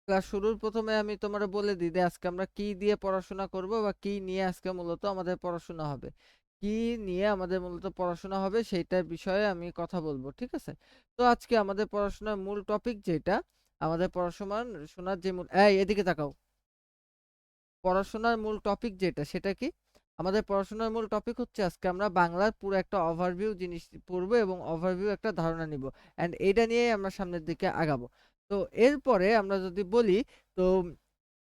Class শুরুর প্রথমে আমি তোমারে বলে দিই যে আজকে আমরা কি দিয়ে পড়াশোনা করব বা কি নিয়ে আজকে মূলত আমাদের পড়াশোনা হবে। কি নিয়ে আমাদের মূলত পড়াশোনা হবে সেইটার বিষয়ে আমি কথা বলবো, ঠিক আছে? তো আজকে আমাদের পড়াশোনার মূল টপিক যেটা, আমাদের পড়াশোনার শোনার যে মূল, এই এদিকে তাকাও। পড়াশোনার মূল টপিক যেটা সেটা কি? আমাদের পড়াশোনার মূল টপিক হচ্ছে আজকে আমরা বাংলার পুরো একটা ওভারভিউ জিনিস পড়বো এবং ওভারভিউ একটা ধারণা নিব, অ্যান্ড এইটা নিয়েই আমরা সামনের দিকে আগাবো। তো এরপরে আমরা যদি বলি, তো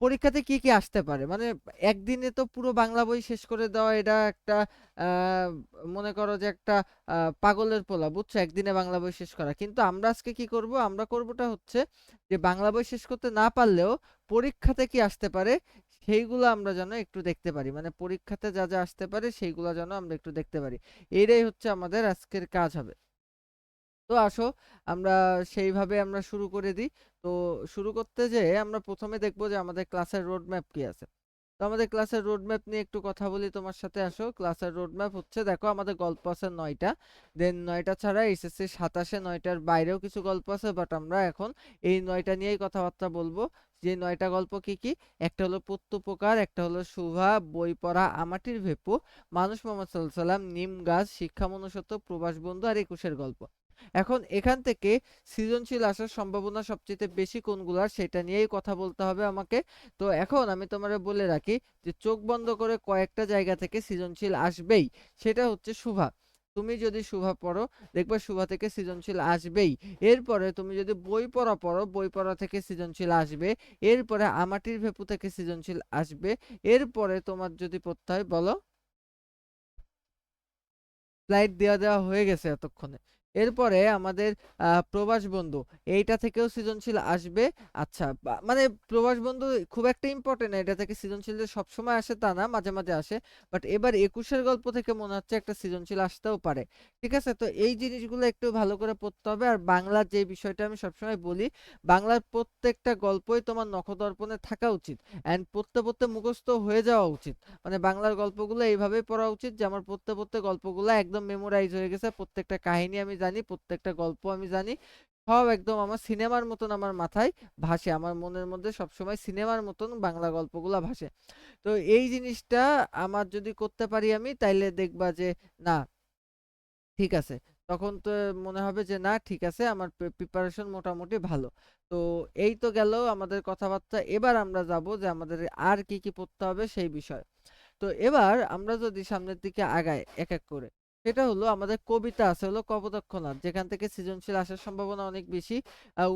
পরীক্ষাতে কি কি আসতে পারে, মানে একদিনে তো পুরো বাংলা বই শেষ করে দেওয়া এটা একটা আহ, মনে করো যে একটা পাগলের পোলা, বুঝছো? একদিনে বাংলা বই শেষ করা, কিন্তু আমরা আজকে কি করব, আমরা করবোটা হচ্ছে যে বাংলা বই শেষ করতে না পারলেও পরীক্ষাতে কি আসতে পারে সেইগুলো আমরা যেন একটু দেখতে পারি, মানে পরীক্ষাতে যা যা আসতে পারে সেইগুলো যেন আমরা একটু দেখতে পারি। এইটাই হচ্ছে আমাদের আজকের কাজ হবে। তো আসো আমরা সেইভাবে আমরা শুরু করে দিই। তো শুরু করতে যেয়ে আমরা প্রথমে দেখবো যে আমাদের ক্লাসের রোড ম্যাপ কি আছে। তো আমাদের ক্লাসের রোড ম্যাপ নিয়ে একটু কথা বলি তোমার সাথে। আসো, ক্লাসের রোড ম্যাপ হচ্ছে, দেখো আমাদের গল্প আছে 9টা। দেন 9টা ছাড়া এসএসসি 27-এ 9টার বাইরেও কিছু গল্প আছে, বাট আমরা এখন এই 9টা নিয়েই কথাবার্তা বলবো। যে 9টা গল্প কি কি? একটা হলো প্রত্যুপকার, একটা হলো শুভা, বই পড়া, আমাটির ভেপু, মানুষ মোহাম্মদ সাল্লাল্লাহু আলাইহি সাল্লাম, নিম গাছ, শিক্ষা মনুষ্যত্ব, প্রবাস বন্ধু আর একুশের গল্প। এখন এখান থেকে সৃজনশীল আসার সম্ভাবনা সবচেয়ে বেশি কোনগুলার সেটা নিয়েই কথা বলতে হবে আমাকে। তো এখন আমি তোমারে বলে রাখি যে চোখ বন্ধ করে কয়েকটা জায়গা থেকে সৃজনশীল আসবেই। সেটা হচ্ছে শুভা। তুমি যদি শুভা পড়ো, দেখবে শুভা থেকে সৃজনশীল আসবেই। এরপরে তুমি যদি বই পড়া পড়ো, বই পড়া থেকে সৃজনশীল আসবে। এরপরে আমাটির ভেপু থেকে সৃজনশীল আসবে। এরপরে তোমার যদি পড়তে হয় বলো। স্লাইড দেওয়া দেওয়া হয়ে গেছে এতক্ষণে। এরপরে আমাদের প্রবাস বন্ধু, এইটা থেকেও সৃজনশীল আসবে। আচ্ছা, মানে প্রবাস বন্ধু খুব একটা ইম্পর্টেন্ট না, এটা থেকে সৃজনশীল যে সবসময় আসে তা না, মাঝে মাঝে আসে। বাট এবার একুশের গল্প থেকে মনে হচ্ছে একটা সৃজনশীল আসতেও পারে। ঠিক আছে, তো এই জিনিসগুলো একটু ভালো করে পড়তে হবে। আর বাংলার যে বিষয়টা আমি সবসময় বলি, বাংলার প্রত্যেকটা গল্পই তোমার নখদর্পণে থাকা উচিত, অ্যান্ড পড়তে পড়তে মুখস্থ হয়ে যাওয়া উচিত। মানে বাংলার গল্পগুলো এইভাবেই পড়া উচিত যে আমার পড়তে পড়তে গল্পগুলো একদম মেমোরাইজ হয়ে গেছে, প্রত্যেকটা কাহিনী আমি জানি, প্রত্যেকটা গল্প আমি জানি, সব একদম আমার সিনেমার মতন আমার মাথায় ভাসে, আমার মনের মধ্যে সবসময় সিনেমার মতন বাংলা গল্পগুলা ভাসে। তো এই জিনিসটা আমার যদি করতে পারি আমি, তাইলে দেখবা যে না, ঠিক আছে, তখন তো মনে হবে যে না ঠিক আছে, আমার প্রিপারেশন মোটামুটি ভালো। তো এই তো গেল আমাদের কথাবার্তা। এবার আমরা যাব যে আমাদের আর কি কি পড়তে হবে সেই বিষয়। তো এবার আমরা যদি সামনের দিকে আগাই এক এক করে, সেটা হলো আমাদের কবিতা আছে হলো কপোতাক্ষনাথ, যেখান থেকে সৃজনশীল আসার সম্ভাবনা অনেক বেশি।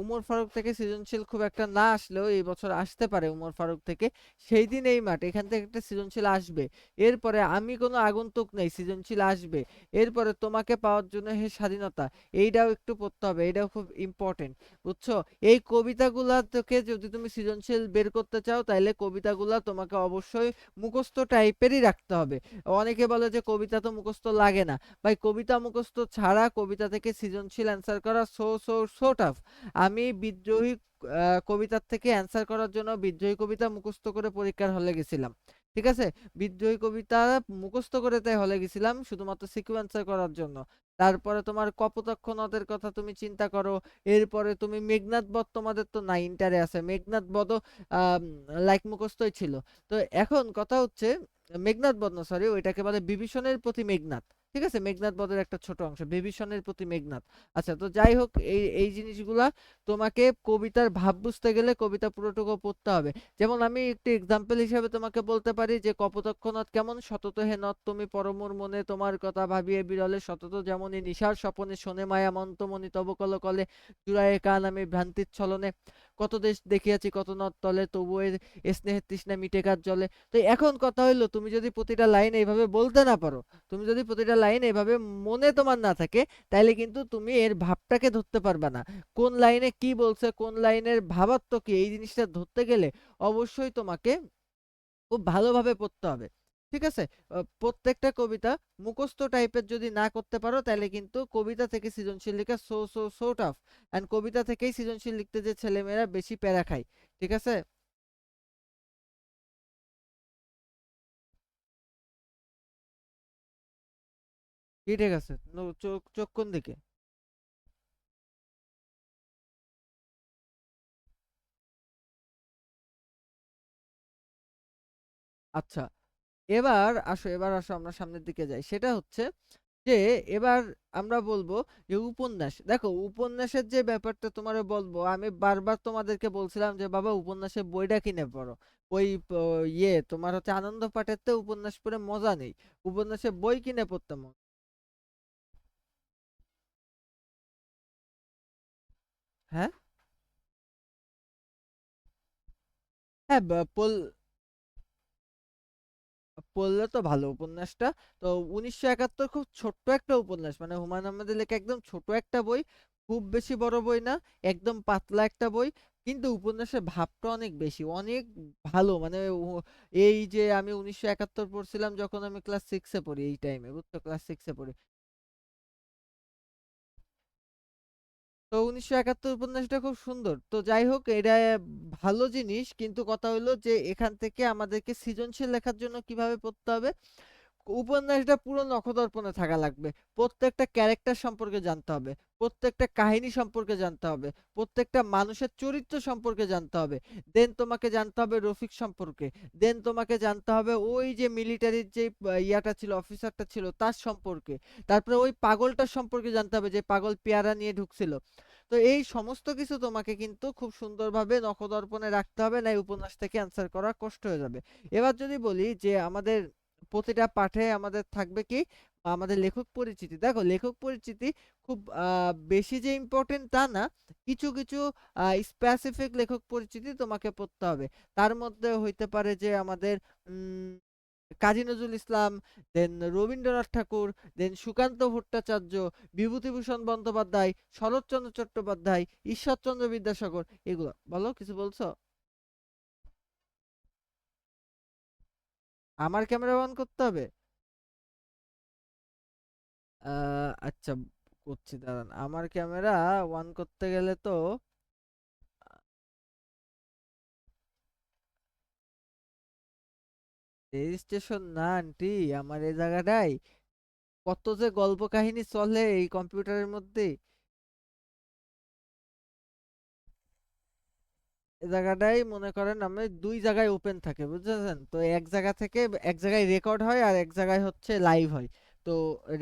উমর ফারুক থেকে সৃজনশীল খুব একটা না আসলেও এই বছর আসতে পারে উমর ফারুক থেকে। সেই দিন এই মাঠ এখান থেকে একটা সৃজনশীল আসবে। এরপরে আমি কোনো আগন্তুক নেই, সৃজনশীল আসবে। এরপরে তোমাকে পাওয়ার জন্য হে স্বাধীনতা, এইটাও একটু পড়তে হবে, এটাও খুব ইম্পর্টেন্ট, বুঝছো? এই কবিতাগুলা থেকে যদি তুমি সৃজনশীল বের করতে চাও, তাহলে কবিতাগুলা তোমাকে অবশ্যই মুখস্থ টাইপেরই রাখতে হবে। অনেকে বলে যে কবিতা তো মুখস্থ লাগে না। ভাই, কবিতা মুখস্থ ছাড়া কবিতা থেকে সৃজনশীল অ্যান্সার করা সো সো সো টাফ। আমি বিদ্রোহী কবিতার থেকে অ্যান্সার করার জন্য বিদ্রোহী কবিতা মুখস্থ করে পরীক্ষার হলে গেছিলাম। ঠিক আছে, বিদ্রোহী কবিতা মুখস্থ করে তাই হলে গেছিলাম শুধুমাত্র সিকিউ অ্যান্সার করার জন্য। তারপরে তোমার কপোতাক্ষ নদের কথা তুমি চিন্তা করো। এরপরে তুমি মেঘনাদ বধ, তোমাদের তো নাই, ইন্টারে আছে মেঘনাদ বধ, লাইক মুখস্থই ছিল। তো এখন কথা হচ্ছে, মেঘনাদ বধ না, সরি, ওইটাকে বলে বিভীষণের প্রতি মেঘনাদ। ঠিক আছে, মেঘনাদ বধের একটা ছোট অংশ বিভীষণের প্রতি মেঘনাদ। আচ্ছা, তো যাই হোক, এই এই জিনিসগুলা তোমাকে কবিতার ভাব বুঝতে গেলে কবিতা পুরোটুকু পড়তে হবে। যেমন আমি একটি এক্সাম্পল হিসেবে তোমাকে বলতে পারি যে কপোতাক্ষ নদ কেমন, সতত হে নদ তুমি পরমোর মনে, তোমার কথা ভাবিয়ে বিরলে, সতত যেমনই নিশার স্বপনে শোনে মায়া মন্তমণি তব কল কলে, জুড়ায়ে কান আমি ভ্রান্তির ছলনে, কত দেশ দেখিয়াছি কত নদ তলে, তবু স্নেহের তৃষ্ণা মিটে কার জলে। তো এখন কথা হইলো, তুমি যদি প্রতিটা লাইন এইভাবে বলতে না পারো, তুমি যদি প্রতিটা লাইন এইভাবে মনে তোমার না থাকে, তাইলে কিন্তু তুমি এর ভাবটাকে ধরতে পারবে না। কোন লাইনে কি বলছে, কোন লাইনের ভাবার্থ কি, এই জিনিসটা ধরতে গেলে অবশ্যই তোমাকে খুব ভালোভাবে পড়তে হবে। ঠিক আছে, প্রত্যেকটা কবিতা মুখস্থ টাইপের যদি না করতে পারো, তাহলে কিন্তু কবিতা থেকে সৃজনশীল লেখা so so so tough. And কবিতা থেকেই সৃজনশীল লিখতে যে ছেলেমেয়েরা বেশি প্যারা খায়। ঠিক আছে, কি ঠিক আছে? চোখ চোখ কোন দিকে? আচ্ছা, এবার আসো আমরা সামনের দিকে যাই। সেটা হচ্ছে যে এবার আমরা বলবো যে উপন্যাস। দেখো উপন্যাসের যে ব্যাপারটা তোমারে বলবো, আমি বারবার তোমাদেরকে বলছিলাম যে বাবা উপন্যাসের বইটা কিনে পড়ো। ওই তোমার হচ্ছে আনন্দ পাঠের তো উপন্যাস পড়ে মজা নেই। উপন্যাসের বই কিনে পড়তে হ্যাঁ, হ্যাঁ, পড়লে তো ভালো উপন্যাসটা। তো ১৯৭১ খুব ছোট্ট একটা উপন্যাস, মানে হুমায়ুন আহমেদের লেখা একদম ছোট একটা বই, খুব বেশি বড় বই না, একদম পাতলা একটা বই। কিন্তু উপন্যাসের ভাবটা অনেক বেশি, অনেক ভালো। মানে এই যে আমি ১৯৭১ পড়ছিলাম যখন আমি ক্লাস সিক্সে পড়ি, এই টাইমে বুঝছো, ক্লাস সিক্সে পড়ি। তো ১৯৭১ উপন্যাসটা খুব সুন্দর। তো যাই হোক, এটা ভালো জিনিস, কিন্তু কথা হলো যে এখান থেকে আমাদেরকে সৃজনশীল লেখার জন্য কিভাবে পড়তে হবে। উপন্যাসটা পুরো নখদর্পণে থাকা লাগবে। প্রত্যেকটা ক্যারেক্টার সম্পর্কে জানতে হবে, প্রত্যেকটা কাহিনী সম্পর্কে জানতে হবে, প্রত্যেকটা মানুষের চরিত্র সম্পর্কে জানতে হবে। দেন তোমাকে জানতে হবে রফিক সম্পর্কে। দেন তোমাকে জানতে হবে ওই যে মিলিটারির যে ইয়াটা ছিল, অফিসারটা ছিল, তার সম্পর্কে। তারপরে ওই পাগলটার সম্পর্কে জানতে হবে, যে পাগল পেয়ারা নিয়ে ঢুকছিল। তো এই সমস্ত কিছু তোমাকে কিন্তু খুব সুন্দরভাবে নখদর্পণে রাখতে হবে, না এই উপন্যাস থেকে অ্যান্সার করা কষ্ট হয়ে যাবে। এবার যদি বলি যে আমাদের প্রতিটা পাঠে আমাদের থাকবে কি, আমাদের লেখক পরিচিতি। দেখো লেখক পরিচিতি খুব বেশি যে ইম্পর্টেন্ট তা না। কিছু কিছু স্পেসিফিক লেখক পরিচিতি তোমাকে পড়তে হবে। তার মধ্যে হইতে পারে যে আমাদের উম, কাজী নজরুল ইসলাম, দেন রবীন্দ্রনাথ ঠাকুর, দেন সুকান্ত ভট্টাচার্য, বিভূতিভূষণ বন্দ্যোপাধ্যায়, শরৎচন্দ্র চট্টোপাধ্যায়, ঈশ্বরচন্দ্র বিদ্যাসাগর। এগুলো বলো, কিছু বলছো? আমার ক্যামেরা অন করতে হবে? আচ্ছা, করছি দাঁড়ান। আমার ক্যামেরা অন করতে গেলে তো রেজিস্ট্রেশন না আন্টি, আমার এই জায়গাটাই কত যে গল্প কাহিনী চলে এই কম্পিউটারের মধ্যে। এই জায়গাটাই মনে করেন আমি দুই জায়গায় ওপেন থাকে, বুঝেছেন তো। এক জায়গা থেকে এক জায়গায় রেকর্ড হয়, আর এক জায়গায় হচ্ছে লাইভ হয়। তো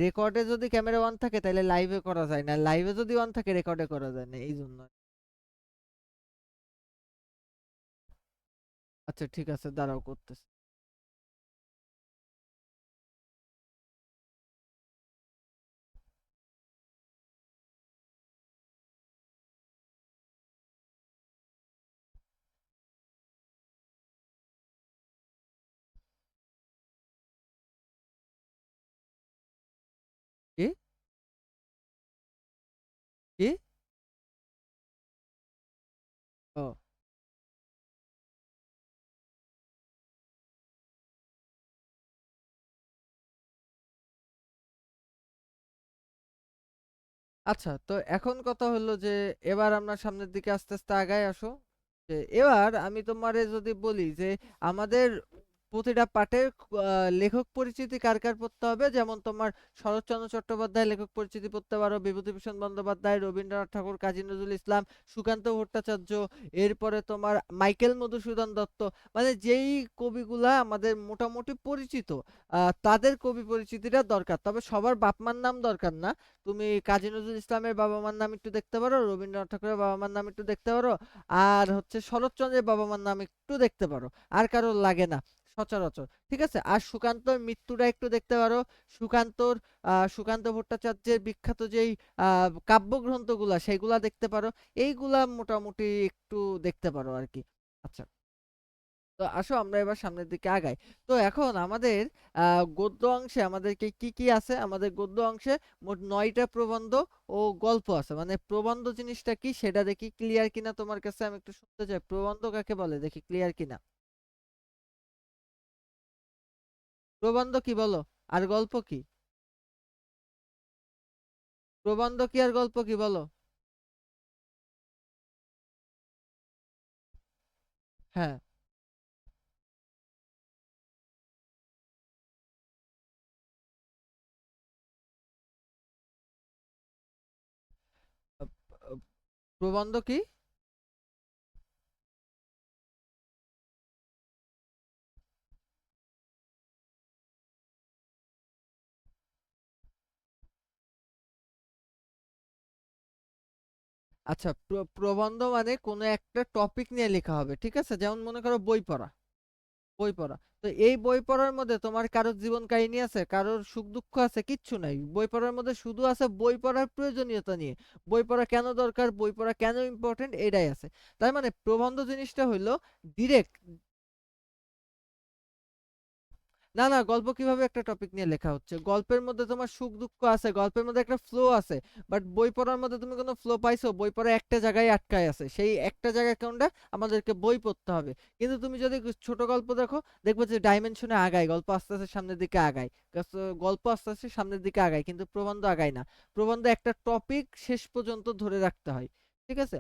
রেকর্ডে যদি ক্যামেরা অন থাকে তাহলে লাইভে করা যায় না, লাইভে যদি অন থাকে রেকর্ডে করা যায় না, এই জন্য। আচ্ছা ঠিক আছে, দাঁড়াও করতেছি। কি কি ও, আচ্ছা, তো এখন কথা হলো যে এবার আমরা সামনের দিকে আস্তে আস্তে আগায় আসো। যে এবার আমি তোমারে যদি বলি যে আমাদের প্রতিটা পাঠের লেখক পরিচিতি কার কার পড়তে হবে, যেমন তোমার শরৎচন্দ্র চট্টোপাধ্যায় লেখক পরিচিতি পড়তে পারো, বিভূতিভূষণ বন্দ্যোপাধ্যায়, রবীন্দ্রনাথ ঠাকুর, কাজী নজরুল ইসলাম, সুকান্ত ভট্টাচার্য। এরপরে তোমার মাইকেল মধুসূদন দত্ত। মানে যেই কবিগুলা আমাদের মোটামুটি পরিচিত, তাদের কবি পরিচিতিটা দরকার। তবে সবার বাপ মার নাম দরকার না। তুমি কাজী নজরুল ইসলামের বাবা মার নাম একটু দেখতে পারো, রবীন্দ্রনাথ ঠাকুরের বাবা মার নাম একটু দেখতে পারো, আর হচ্ছে শরৎচন্দ্রের বাবা মার নাম একটু দেখতে পারো। আর কারোর লাগে না সচরাচর, ঠিক আছে। আর সুকান্তর মৃত্যুটা একটু দেখতে পারো। সুকান্তর সুকান্ত ভট্টাচার্যের বিখ্যাত যেই কাব্যগ্রন্থগুলা সেইগুলা দেখতে পারো। এইগুলা মোটামুটি একটু দেখতে পারো আর কি। আচ্ছা, তো আসো আমরা এবার সামনের দিকে আগাই। তো এখন আমাদের গদ্য অংশে আমাদেরকে কি কি আছে, আমাদের গদ্য অংশে মোট ৯টা প্রবন্ধ ও গল্প আছে। মানে প্রবন্ধ জিনিসটা কি সেটা দেখি ক্লিয়ার কিনা, তোমার কাছে আমি একটু শুনতে চাই, প্রবন্ধ কাকে বলে দেখি ক্লিয়ার কিনা। প্রবন্ধ কি বলো, আর গল্প কি? প্রবন্ধ কি আর গল্প কি বলো? হ্যাঁ, আ- আ- প্রবন্ধ কি? আচ্ছা, প্রবন্ধ মানে কোনো একটা টপিক নিয়ে লেখা হবে, ঠিক আছে? যেমন মনে করো বই পড়া, বই পড়া। তো এই বই পড়ার মধ্যে তোমার কারোর জীবন কাহিনী আছে, কারোর সুখ দুঃখ আছে, কিচ্ছু নাই। বই পড়ার মধ্যে শুধু আছে বই পড়ার প্রয়োজনীয়তা নিয়ে, বই পড়া কেন দরকার, বই পড়া কেন ইম্পর্টেন্ট, এটাই আছে। তার মানে প্রবন্ধ জিনিসটা হইলো ডিরেক্ট। না না, গল্প কিভাবে একটা টপিক নিয়ে লেখা হচ্ছে? গল্পের মধ্যে তোমার সুখ দুঃখ আছে, গল্পের মধ্যে একটা ফ্লো আছে। বাট বই পড়ার মধ্যে তুমি কোনো ফ্লো পাইছো? বই পড়া একটা জায়গায় আটকায় আছে, সেই একটা জায়গায় কোনটা? আমাদেরকে বই পড়তে হবে। কিন্তু তুমি যদি ছোট গল্প দেখো, দেখবে যে ডাইমেনশনে আগায়, গল্প আস্তে আস্তে সামনের দিকে আগায়। গল্প আস্তে আস্তে সামনের দিকে আগায়, কিন্তু প্রবন্ধ আগায় না। প্রবন্ধে একটা টপিক শেষ পর্যন্ত ধরে রাখতে হয়, ঠিক আছে?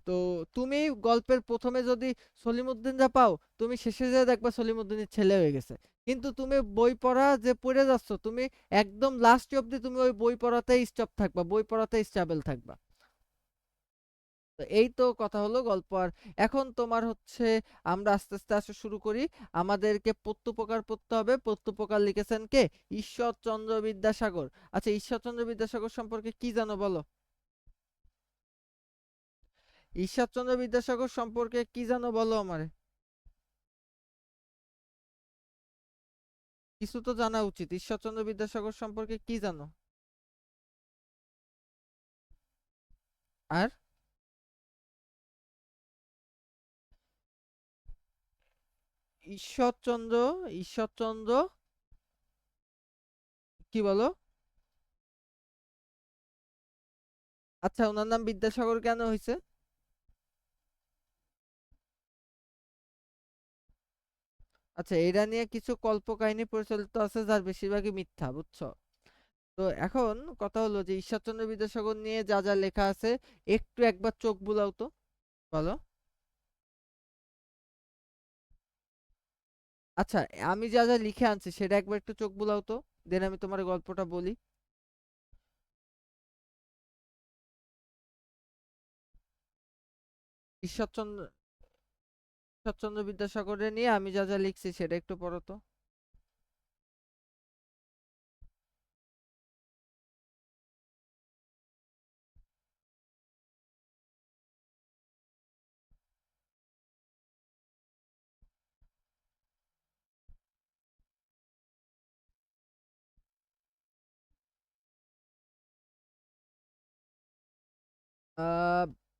তো তুমি গল্পের প্রথমে যদি সলিমুদ্দিনরা পাও, তুমি শেষে যেয়ে দেখবা সলিমুদ্দিনের ছেলে হয়ে গেছে। কিন্তু তুমি বই পড়া যে পড়ে যাচ্ছ, তুমি একদম লাস্ট অব্দি তুমি ওই বই পড়াতেই স্টপ থাকবা, বই পড়াতেই স্টেবল থাকবা। তো এই তো কথা হলো গল্প। আর এখন তোমার হচ্ছে আমরা আস্তে আস্তে আসা শুরু করি। আমাদেরকে প্রত্যুপকার পড়তে হবে। প্রত্যুপকার লিখেছেন কে? ঈশ্বরচন্দ্র বিদ্যাসাগর। আচ্ছা, ঈশ্বরচন্দ্র বিদ্যাসাগর সম্পর্কে কি জানো বলো? ঈশ্বরচন্দ্র বিদ্যাসাগর সম্পর্কে কি জানো বলো আমারে। কিছু তো জানা উচিত। ঈশ্বরচন্দ্র বিদ্যাসাগর সম্পর্কে কি জানো? আর? ঈশ্বরচন্দ্র, ঈশ্বরচন্দ্র কি বলো? আচ্ছা, ওনার নাম বিদ্যাসাগর কেন হয়েছে? আচ্ছা, এটা নিয়ে কিছু কল্পকাহিনী প্রচলিত আছে, যার বেশিরভাগই মিথ্যা, বুঝছো? তো এখন কথা হলো যে ঈশ্বরচন্দ্র বিদ্যাসাগর নিয়ে যা যা লেখা আছে, একটু একবার চোখ বুলাও তো। বলো। আচ্ছা, আমি যা যা লিখে আনছি সেটা একবার একটু চোখ বুলাও তো, দেন আমি তোমার গল্পটা বলি। ঈশ্বরচন্দ্র ঈশ্বরচন্দ্র বিদ্যাসাগরের নিয়ে আমি যা যা লিখছি সেটা একটু পড়ো তো।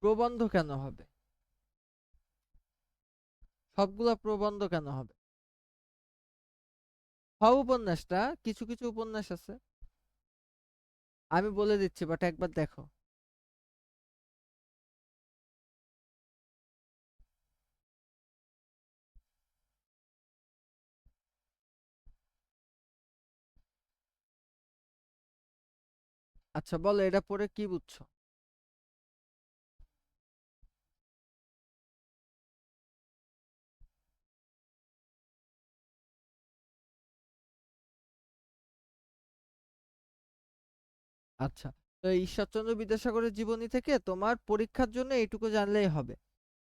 প্রবন্ধ কেন হবে? সবগুলা প্রবন্ধ কেন হবে? সব উপন্যাস না, কিছু কিছু উপন্যাস আছে। আমি বলে দিচ্ছি, বাট একবার দেখো। আচ্ছা বলো, এটা পড়ে কি বুঝছো? আচ্ছা, তো এই ঈশ্বরচন্দ্র বিদ্যাসাগরের জীবনী থেকে তোমার পরীক্ষার জন্য এইটুকু জানলেই হবে।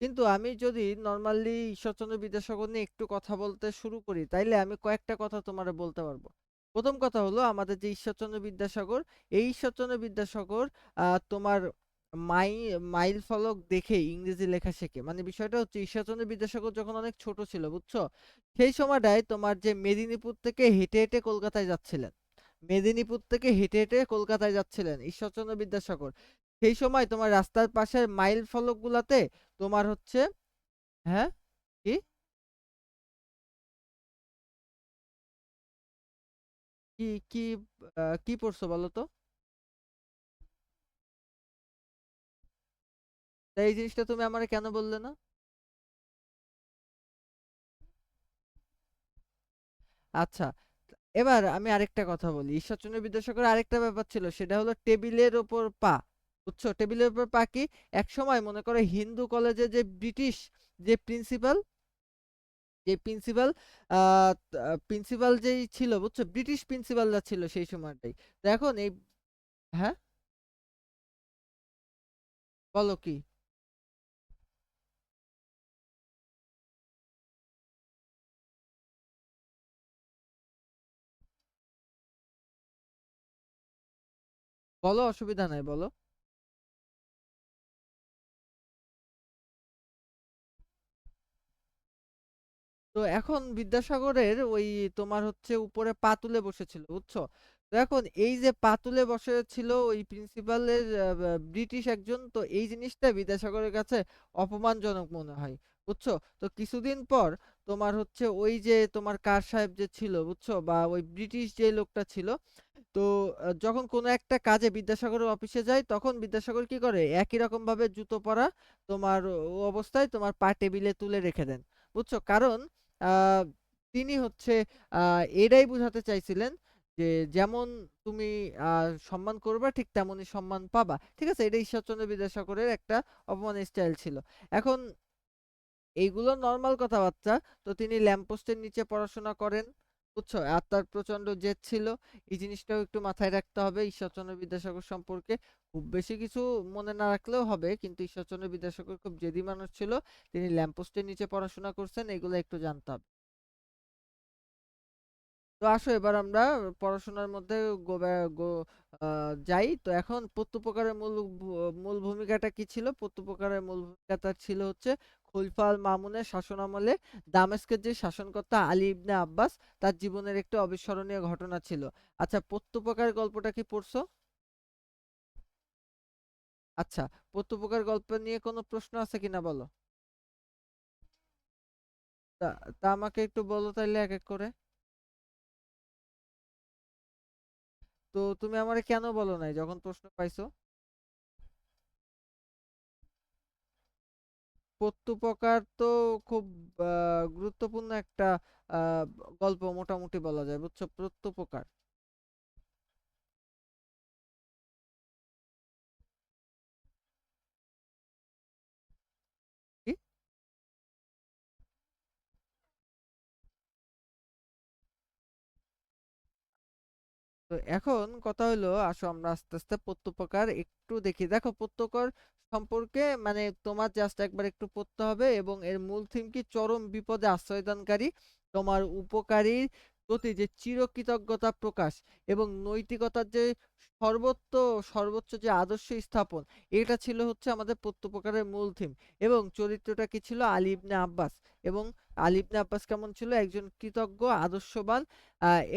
কিন্তু আমি যদি নর্মালি ঈশ্বরচন্দ্র বিদ্যাসাগর নিয়ে একটু কথা বলতে শুরু করি, তাইলে আমি কয়েকটা কথা তোমার বলতে পারবো। প্রথম কথা হলো, আমাদের যে ঈশ্বরচন্দ্র বিদ্যাসাগর, এই ঈশ্বরচন্দ্র বিদ্যাসাগর তোমার মাই মাইল ফলক দেখে ইংরেজি লেখা শেখে। মানে বিষয়টা হচ্ছে, ঈশ্বরচন্দ্র বিদ্যাসাগর যখন অনেক ছোট ছিল, বুঝছো, সেই সময়টায় তোমার যে মেদিনীপুর থেকে হেঁটে হেঁটে কলকাতায় যাচ্ছিলেন, মেদিনীপুর থেকে হেঁটে হেঁটে কলকাতায় যাচ্ছিলেন ঈশ্বরচন্দ্র বিদ্যাসাগর। সেই সময় তোমার রাস্তার পাশের মাইল ফলক গুলাতে তোমার হচ্ছে, হ্যাঁ, কি কি কি কি পড়ছো বলো তো? তা এই জিনিসটা তুমি আমারে কেন বললে না? আচ্ছা, এবার আমি আরেকটা কথা বলি। ঈশ্বরচন্দ্র বিদ্যাসাগর আরেকটা ব্যাপার ছিল, সেটা হলো টেবিলের ওপর পা। বুঝছো, টেবিলের উপর পা কি? এক সময় মনে করো হিন্দু কলেজে যে ব্রিটিশ যে প্রিন্সিপাল, যে প্রিন্সিপাল প্রিন্সিপাল যেই ছিল, বুঝছো, ব্রিটিশ প্রিন্সিপালরা ছিল সেই সময়টাই। তো এখন এই, হ্যাঁ, বলো কি? বলো, অসুবিধা নাই, বলো। তো এখন বিদ্যাসাগরের ওই তোমার হচ্ছে উপরে পা তুলে বসেছিল, বুঝছো? তো এখন এই যে পা তুলে বসেছিল ওই প্রিন্সিপালের ব্রিটিশ একজন, তো এই জিনিসটা বিদ্যাসাগরের কাছে অপমানজনক মনে হয়, বুঝছো? তো কিছুদিন পর তোমার হচ্ছে ওই যে তোমার কার সাহেব যে ছিল, বুঝছো, বা ওই ব্রিটিশ যে লোকটা ছিল, তো যখন কোনো একটা কাজে বিদ্যাসাগরের অফিসে যায় তখন বিদ্যাসাগর কি করে একই রকম ভাবে জুতো পরা তোমার ও অবস্থায় তোমার পা টেবিলে তুলে রেখে দেন, বুঝছো? কারণ আহ, তিনি হচ্ছে এটাই বোঝাতে চাইছিলেন যে যেমন তুমি সম্মান করবা ঠিক তেমনই সম্মান পাবা, ঠিক আছে? এটা ঈশ্বরচন্দ্র বিদ্যাসাগরের একটা অপমান স্টাইল ছিল। এখন এইগুলো নর্মাল কথাবার্তা। তো তিনি ল্যাম্পপোস্টের নিচে পড়াশোনা করেন, বুঝছো? আর তার প্রচন্ড জেদ ছিল। এই জিনিসটাও একটু মাথায় রাখতে হবে ঈশ্বরচন্দ্র বিদ্যাসাগর সম্পর্কে। খুব বেশি কিছু মনে না রাখলেও হবে, কিন্তু ঈশ্বরচন্দ্র বিদ্যাসাগর খুব জেদি মানুষ ছিল। তিনি ল্যাম্পপোস্টের নিচে পড়াশোনা করছেন, এগুলো একটু জানতে হবে। তো আসো এবার আমরা পড়াশোনার মধ্যে যাই। তো এখন প্রত্যুপকারের মূল ভূমিকাটা কি ছিল? প্রত্যুপকারের মূল ভূমিকা তার ছিল হচ্ছে খলিফা আল মামুনের শাসনামলে দামেস্কের যে শাসনকর্তা আলী ইবনে আব্বাস, তার জীবনের একটি অবিস্মরণীয় ঘটনা ছিল। আচ্ছা, প্রত্যুপকারের গল্পটা কি পড়ছো? আচ্ছা, প্রত্যুপকার গল্প নিয়ে কোনো প্রশ্ন আছে কিনা বলো। তা তা আমাকে একটু বলো তাইলে এক এক করে। তো তুমি আমারে কেন বলো নাই যখন প্রশ্ন পাইছো? প্রত্যুপকার তো খুব গুরুত্বপূর্ণ একটা আহ, গল্প মোটামুটি বলা যায়, বুঝছো? প্রত্যুপকার কি? তো এখন কথা হলো, আসো আমরা আস্তে আস্তে প্রত্যুপকার একটু দেখি। দেখো, প্রত্যুপকার সম্পর্কে মানে তোমার জাস্ট একবার একটু পড়তে হবে, এবং এর মূল থিম কি? চরম বিপদে আশ্রয়দানকারী, তোমার উপকারীর প্রতি যে চিরকৃতজ্ঞতা প্রকাশ, এবং নৈতিকতার যে সর্বোচ্চ সর্বোচ্চ যে আদর্শ স্থাপন, এটা ছিল হচ্ছে আমাদের প্রত্যুপকারের মূল থিম। এবং চরিত্রটা কি ছিল? আলী ইবনে আব্বাস। এবং আলী ইবনে আব্বাস কেমন ছিল? একজন কৃতজ্ঞ, আদর্শবান,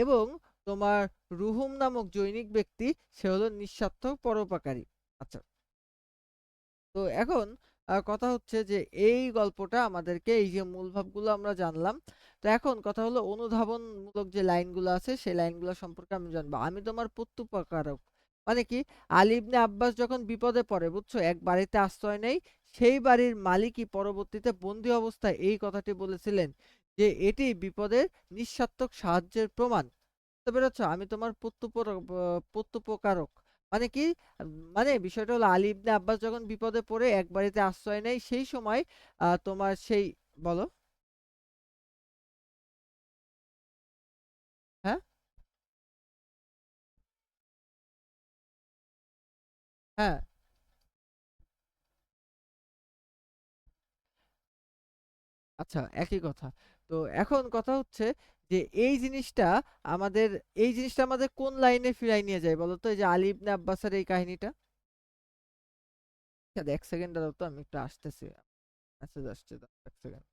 এবং তোমার রুহুম নামক জৈনিক ব্যক্তি, সে হলো নিঃস্বার্থ পরোপকারী। আচ্ছা, তো এখন কথা হচ্ছে যে এই গল্পটা আমাদেরকে এই যে মূল ভাবগুলো আমরা জানলাম। তো এখন কথা হলো অনুধাবনমূলক যে লাইনগুলো আছে সেই লাইনগুলো সম্পর্কে আমি জানবো। আমি তোমার প্রত্যুপকারক মানে কি? আলী ইবনে আব্বাস যখন বিপদে পড়ে, বুঝছো, এক বাড়িতে আশ্রয় নেই, সেই বাড়ির মালিকই পরবর্তীতে বন্দি অবস্থায় এই কথাটি বলেছিলেন যে এটি বিপদের নিঃস্বার্থক সাহায্যের প্রমাণ। বুঝতে পেরেছ? আমি তোমার প্রত্যুপকারক মানে কি? মানে বিষয়টা হলো আলী ইবনে আব্বাস যখন বিপদে পড়ে এক বাড়িতে আশ্রয় নেয়, সেই সময় তোমার সেই বলো। হ্যাঁ, হ্যাঁ, আচ্ছা, একই কথা। তো এখন কথা হচ্ছে যে আমাদের এই জিনিসটা আমাদের কোন লাইনে ফিরাই নিয়ে যায় বলো তো? এই যে আলী ইবনে আব্বাসের এই কাহিনীটা। আচ্ছা, এক সেকেন্ড দাও তো, আমি একটু আসতেছি। মেসেজ আসছে, দাও এক সেকেন্ড।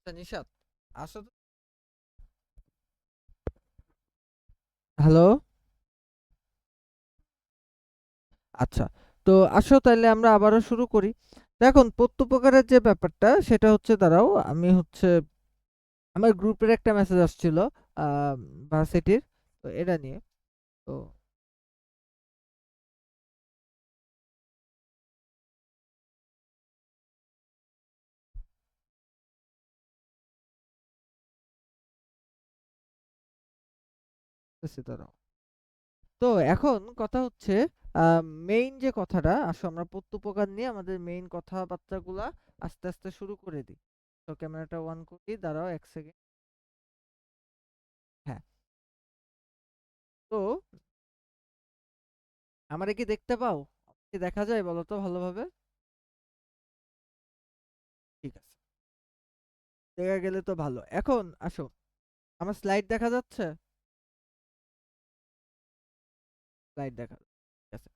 আচ্ছা নিশাত, আসো তো। হ্যালো। আচ্ছা, তো আসো তাহলে আমরা আবারও শুরু করি। দেখুন, প্রত্যুপকারের যে ব্যাপারটা সেটা হচ্ছে, দাঁড়াও আমি হচ্ছে আমার গ্রুপের একটা মেসেজ আসছিল ভার্সিটির, তো এটা নিয়ে। তো দাঁড়াও। তো এখন কথা হচ্ছে, মেইন যে কথাটা, আসো আমরা প্রত্যুপকার নিয়ে আমাদের মেইন কথাবার্তাগুলা আস্তে আস্তে শুরু করে দিই। তো ক্যামেরাটা অন করি, দাঁড়াও 1 সেকেন্ড। হ্যাঁ, তো আমারে কি দেখতে পাও? কি দেখা যায় বলো তো ভালোভাবে? ঠিক আছে, দেখা গেলে তো ভালো। এখন আসো, আমার স্লাইড দেখা যাচ্ছে? স্লাইড দেখা যাচ্ছে, ঠিক আছে।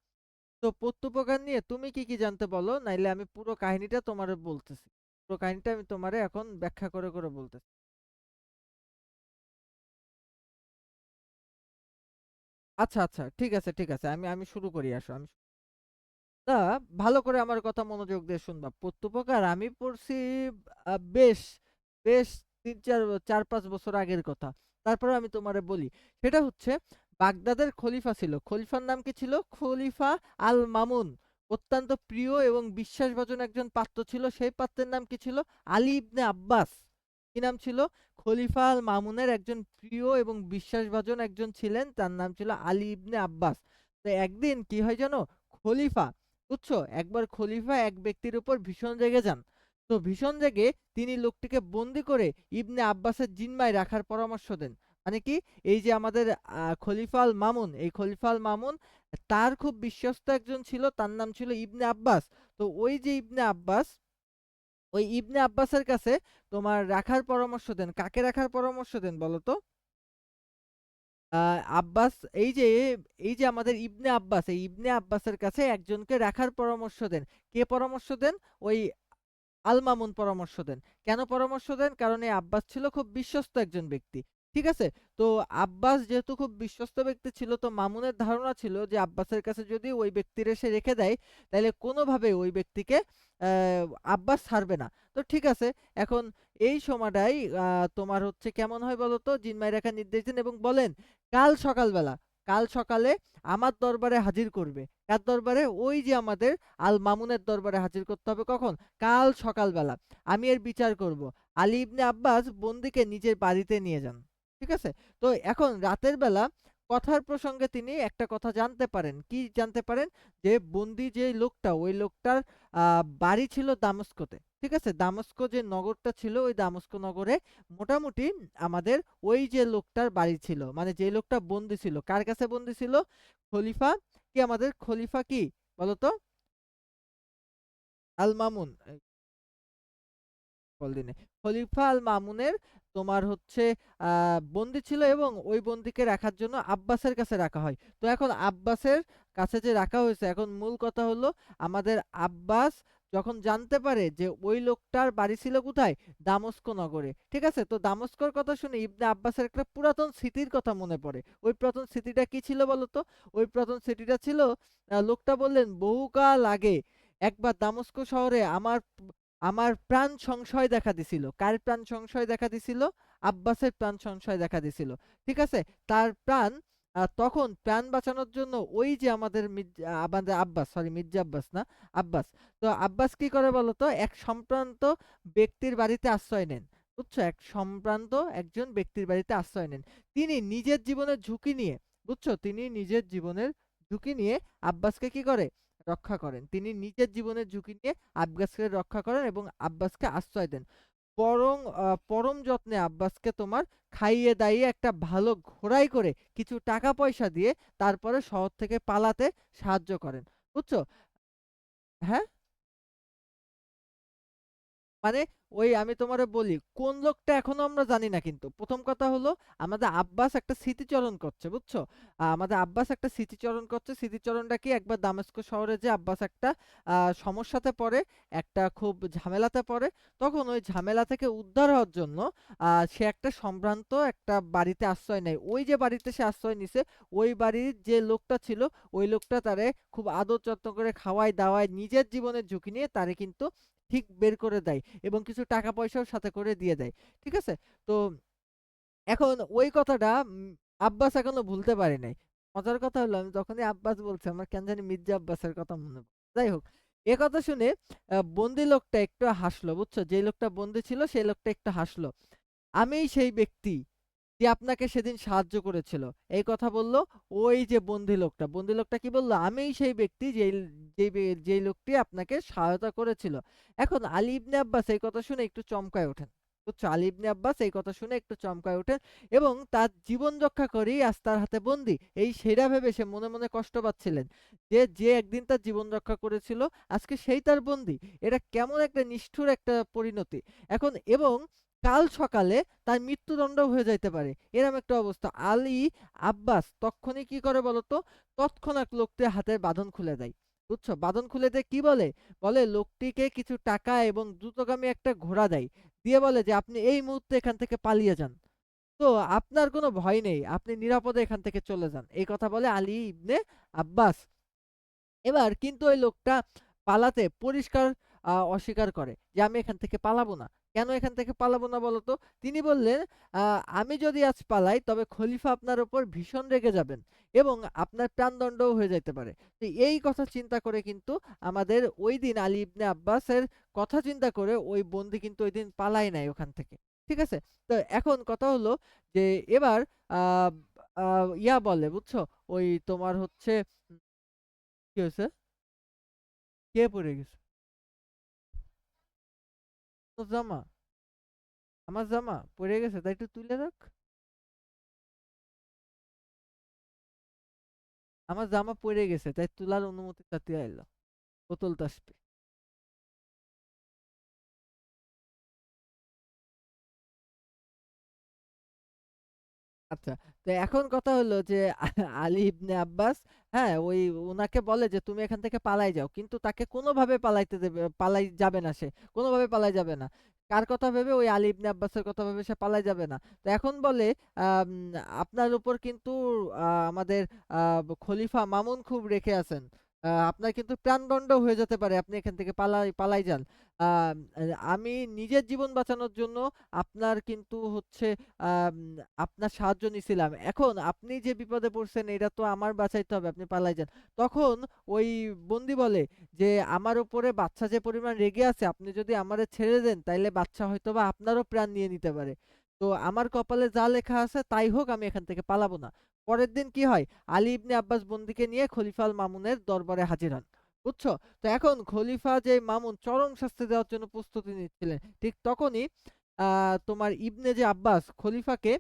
তো প্রত্যুপকার নিয়ে তুমি কি কি জানতে বলো, নাইলে আমি পুরো কাহিনীটা তোমারে বলতেছি। পুরো কাহিনীটা আমি তোমারে এখন ব্যাখ্যা করে করে বলতেছি। আচ্ছা আচ্ছা, ঠিক আছে ঠিক আছে, আমি আমি শুরু করি, আসো আমি। তা ভালো করে আমার কথা মনোযোগ দিয়ে শুনবা। প্রত্যুপকার আমি পড়ছি বেশ বেশ 3-4 4-5 বছর আগের কথা। তারপরে আমি তোমারে বলি, সেটা হচ্ছে বাগদাদের খলিফা ছিল। খলিফার নাম কি ছিল? খলিফা আল মামুন। অত্যন্ত প্রিয় এবং বিশ্বাসভাজন একজন পাত্র ছিল। সেই পাত্রের নাম কি ছিল? আলী ইবনে আব্বাস। কি নাম ছিল? খলিফা আল মামুনের একজন প্রিয় এবং বিশ্বাসভাজন একজন ছিলেন, তার নাম ছিল আলী ইবনে আব্বাস। তো একদিন কি হয় জানো? খলিফা, বুঝছো, একবার খলিফা এক ব্যক্তির উপর ভীষণ রেগে যান। তো ভীষণ রেগে তিনি লোকটিকে বন্দি করে ইবনে আব্বাসের জিম্মায় রাখার পরামর্শ দেন। মানে কি, এই যে আমাদের খলিফা আল মামুন, এই খলিফা আল মামুন, তার খুব বিশ্বস্ত একজন ছিল, তার নাম ছিল ইবনে আব্বাস। তো ওই যে ইবনে আব্বাস, ওই ইবনে আব্বাসের কাছে তোমার রাখার পরামর্শ দেন। কাকে রাখার পরামর্শ দেন বলো তো? আব্বাস, এই যে আমাদের ইবনে আব্বাস, এই ইবনে আব্বাসের কাছে একজনকে রাখার পরামর্শ দেন। কে পরামর্শ দেন? ওই আল মামুন পরামর্শ দেন। কেন পরামর্শ দেন? কারণ এই আব্বাস ছিল খুব বিশ্বস্ত একজন ব্যক্তি। ঠিক আছে? তো আব্বাস যেহেতু খুব বিশ্বস্ত ব্যক্তি ছিল, তো মামুনের ধারণা ছিল যে আব্বাসের কাছে যদি ওই ব্যক্তির এসে রেখে দেয়, তাহলে কোনোভাবে ওই ব্যক্তিকে আব্বাস ছাড়বে না। তো ঠিক আছে, এখন এই সময়টাই তোমার হচ্ছে কেমন হয় বলো তো? জিম্মায় রাখার নির্দেশ দেন এবং বলেন, কাল সকালবেলা, কাল সকালে আমার দরবারে হাজির করবে। কার দরবারে? ওই যে আমাদের আল মামুনের দরবারে হাজির করতে হবে। কখন? কাল সকালবেলা। আমি এর বিচার করব। আলী ইবনে আব্বাস বন্দীকে নিজের বাড়িতে নিয়ে যান। ঠিক আছে? তো এখন রাতের বেলা কথার প্রসঙ্গে তিনি একটা কথা জানতে পারেন। কি জানতে পারেন? যে বন্দী যে লোকটা, ওই লোকটার বাড়ি ছিল দামেস্কতে। ঠিক আছে? দামেস্ক যে নগরটা ছিল, ওই দামেস্ক নগরে মোটামুটি আমাদের ওই যে লোকটার বাড়ি ছিল। মানে যে লোকটা বন্দী ছিল। কার কাছে বন্দী ছিল? খলিফা, কি আমাদের খলিফা কি বলতো? আল মামুন। কলদিনে খলিফা আল মামুনের তোমার হচ্ছে বন্দী ছিল, এবং ওই বন্দীকে রাখার জন্য আব্বাসের কাছে রাখা হয়। তো এখন আব্বাসের কাছে যে রাখা হয়েছে, এখন মূল কথা হলো, আমাদের আব্বাস যখন জানতে পারে যে ওই লোকটার বাড়ি ছিল কোথায়, দামস্ক নগরে, ঠিক আছে, তো দামস্কর কথা শুনে ইবনে আব্বাসের একটা পুরাতন স্মৃতির কথা মনে পড়ে। ওই পুরাতন স্মৃতিটা কি ছিল বলতো? ওই পুরাতন স্মৃতিটা ছিল, লোকটা বললেন, বহুকাল আগে একবার দামস্ক শহরে আমার আমার প্রাণ সংশয় দেখা দিছিল। কার প্রাণ সংশয় দেখা দিছিল? আব্বাসের প্রাণ সংশয় দেখা দিছিল। ঠিক আছে? তার প্রাণ, তখন প্রাণ বাঁচানোর জন্য ওই যে আমাদের আব্বাস, সরি মির্জা আব্বাস না, আব্বাস। তো আব্বাস কি করে বলতো? এক সম্ভ্রান্ত ব্যক্তির বাড়িতে আশ্রয় নেন। বুঝছো? এক সম্ভ্রান্ত একজন ব্যক্তির বাড়িতে আশ্রয় নেন। তিনি নিজের জীবনের ঝুঁকি নিয়ে, বুঝছো? তিনি নিজের জীবনের ঝুঁকি নিয়ে আব্বাসকে কি করে? রক্ষা করেন। তিনি নিজের জীবনের ঝুঁকি নিয়ে আব্বাসকে রক্ষা করেন এবং আব্বাসকে আশ্রয় দেন। বরং পরম যত্নে আব্বাসকে তোমার খাইয়ে দাইয়ে একটা ভালো ঘোড়ায় করে কিছু টাকা পয়সা দিয়ে তারপরে শহর থেকে পালাতে সাহায্য করেন। বুঝছো? হ্যাঁ? মানে ওই আমি তোমারে বলি কোন লোকটা এখনো আমরা জানি না, কিন্তু প্রথম কথা হলো আমাদের আব্বাস একটা স্মৃতিচারণ করছে, বুঝছো? আমাদের আব্বাস একটা স্মৃতিচারণ করছে। স্মৃতিচারণটা কি, একবার দামেস্ক শহরে যে আব্বাস একটা সমস্যাতে পড়ে, একটা খুব ঝামেলাতে পড়ে। তখন ওই ঝামেলা থেকে উদ্ধার হওয়ার জন্য সে একটা সম্ভ্রান্ত একটা বাড়িতে আশ্রয় নেয়। ওই যে বাড়িতে সে আশ্রয় নিছে, ওই বাড়ির যে লোকটা ছিল, ওই লোকটা তারে খুব আদর যত্ন করে খাওয়ায় দাওয়ায়, নিজের জীবনের ঝুঁকি নিয়ে তারে কিন্তু ঠিক বের করে দেয় এবং কিছু টাকা পয়সাও সাথে করে দিয়ে দেয়। ঠিক আছে? তো এখন ওই কথাটা আব্বাস এখনো ভুলতে পারে নাই। মজার কথা হলো আমি যখনই আব্বাস বলছি আমার কেন জানি মির্জা আব্বাসের কথা মনে পড়ে। যাই হোক, এ কথা শুনে বন্দি লোকটা একটু হাসলো, বুঝছো? যে লোকটা বন্দি ছিল সেই লোকটা একটু হাসলো। আমিই সেই ব্যক্তি যে আপনাকে সেদিন সাহায্য করেছিল। এই কথা বলল ওই যে বন্দি লোকটা। বন্দি লোকটা কি বলল? আমিই সেই ব্যক্তি যেই লোকটি আপনাকে সহায়তা করেছিল। এখন আলী ইবনে আব্বাস এই কথা শুনে একটু চমকায় ওঠেন। বুঝছো? আলী ইবনে আব্বাস এই কথা শুনে একটু চমকায় ওঠেন এবং তার জীবন রক্ষা করেই আজ তার হাতে বন্দী। এই সেটা ভেবে সে মনে, মনে কষ্ট পাচ্ছিলেন। যে একদিন তার জীবন রক্ষা করেছিল আজকে সেই তার বন্দী। এটা কেমন একটা নিষ্ঠুর একটা পরিণতি। এখন এবং কাল সকালে তার মৃত্যুদণ্ড হয়ে যাইতে পারে। এরকম একটা অবস্থা। আলী আব্বাস তক্ষুনি কি করে বলতো? তৎক্ষণাৎ লোকটির হাতের বাঁধন খুলে দেয়। বুঝছো? বাঁধন খুলে দিয়ে কি বলে? বলে লোকটিকে কিছু টাকা এবং দ্রুতগামী একটা ঘোড়া দেয়। দিয়ে বলে যে আপনি এই মুহূর্তে এখান থেকে পালিয়ে যান। তো আপনার কোনো ভয় নেই। আপনি নিরাপদে এখান থেকে চলে যান। এই কথা বলে আলী ইবনে আব্বাস। এবার কিন্তু ওই লোকটা পালাতে পরিষ্কার অস্বীকার করে যে, "আমি এখান থেকে পালাবো না।" কেন এখান থেকে পালাবো না বলো তো? তিনি বললেন, আ "আমি যদি আজ পালাই তবে খলিফা আপনার উপর ভীষণ রেগে যাবেন এবং আপনার প্রাণদণ্ডও হয়ে যাইতে পারে।" তো এই কথা চিন্তা করে কিন্তু আমাদের ঐদিন আলী ইবনে আব্বাসের কথা চিন্তা করে ওই বন্দী কিন্তু ঐদিন পালায় নাই ওখান থেকে। ঠিক আছে? তো এখন কথা হলো যে এবার আ আ ইয়া বলে বুঝছো? ওই তোমার হচ্ছে কি হইছে? কে পড়ে গেছে? তোর জামা? আমার জামা পড়ে গেছে তাই একটু তুলে রাখ। আমার জামা পড়ে গেছে তাই তোলার অনুমতি চাইতে আইলো। বোতল আসবে। আচ্ছা। তো এখন কথা হলো যে আলী ইবনে আব্বাস, হ্যাঁ, ওই উনাকে বলে যে তুমি এখান থেকে পালাই যাও। কিন্তু তাকে কোনোভাবে পালাই যাবে না সে। কোনোভাবে পালাই যাবে না। কার কথা ভেবে? ওই আলী ইবনে আব্বাসের কথা ভেবে সে পালাই যাবে না। তো এখন বলে আম আপনার উপর কিন্তু আমাদের খলিফা মামুন খুব রেখে আছেন। আপনার কিন্তু প্রাণদণ্ড হয়ে যেতে পারে। আপনি এখান থেকে পালাই যান। আম আমি নিজের জীবন বাঁচানোর জন্য আপনার কিন্তু হচ্ছে আম আপনার সাহায্য নিছিলাম। এখন আপনি যে বিপদে পড়ছেন এটা তো আমার বাঁচাইতে হবে। আপনি পালাই যান। তখন ওই বন্দী বলে যে, "আমার উপরে বাদশা যে পরিমাণ রেগে আছে, আপনি যদি আমারে ছেড়ে দেন তাইলে বাদশা হয়তোবা আপনারও প্রাণ নিয়ে নিতে পারে। তো আমার কপালে যা লেখা আছে তাই হোক, আমি এখান থেকে পালাবো না।" পরের দিন কি হয়? আলী ইবনে আব্বাস বন্দীকে নিয়ে খলিফা আল মামুনের দরবারে হাজির হন। বুঝছো? তো এখন খলিফা যে মামুন চরম শাস্তি দেওয়ার জন্য প্রস্তুতি নিচ্ছিলেন। ঠিক তখনই তোমার ইবনে যে আব্বাস খলিফাকে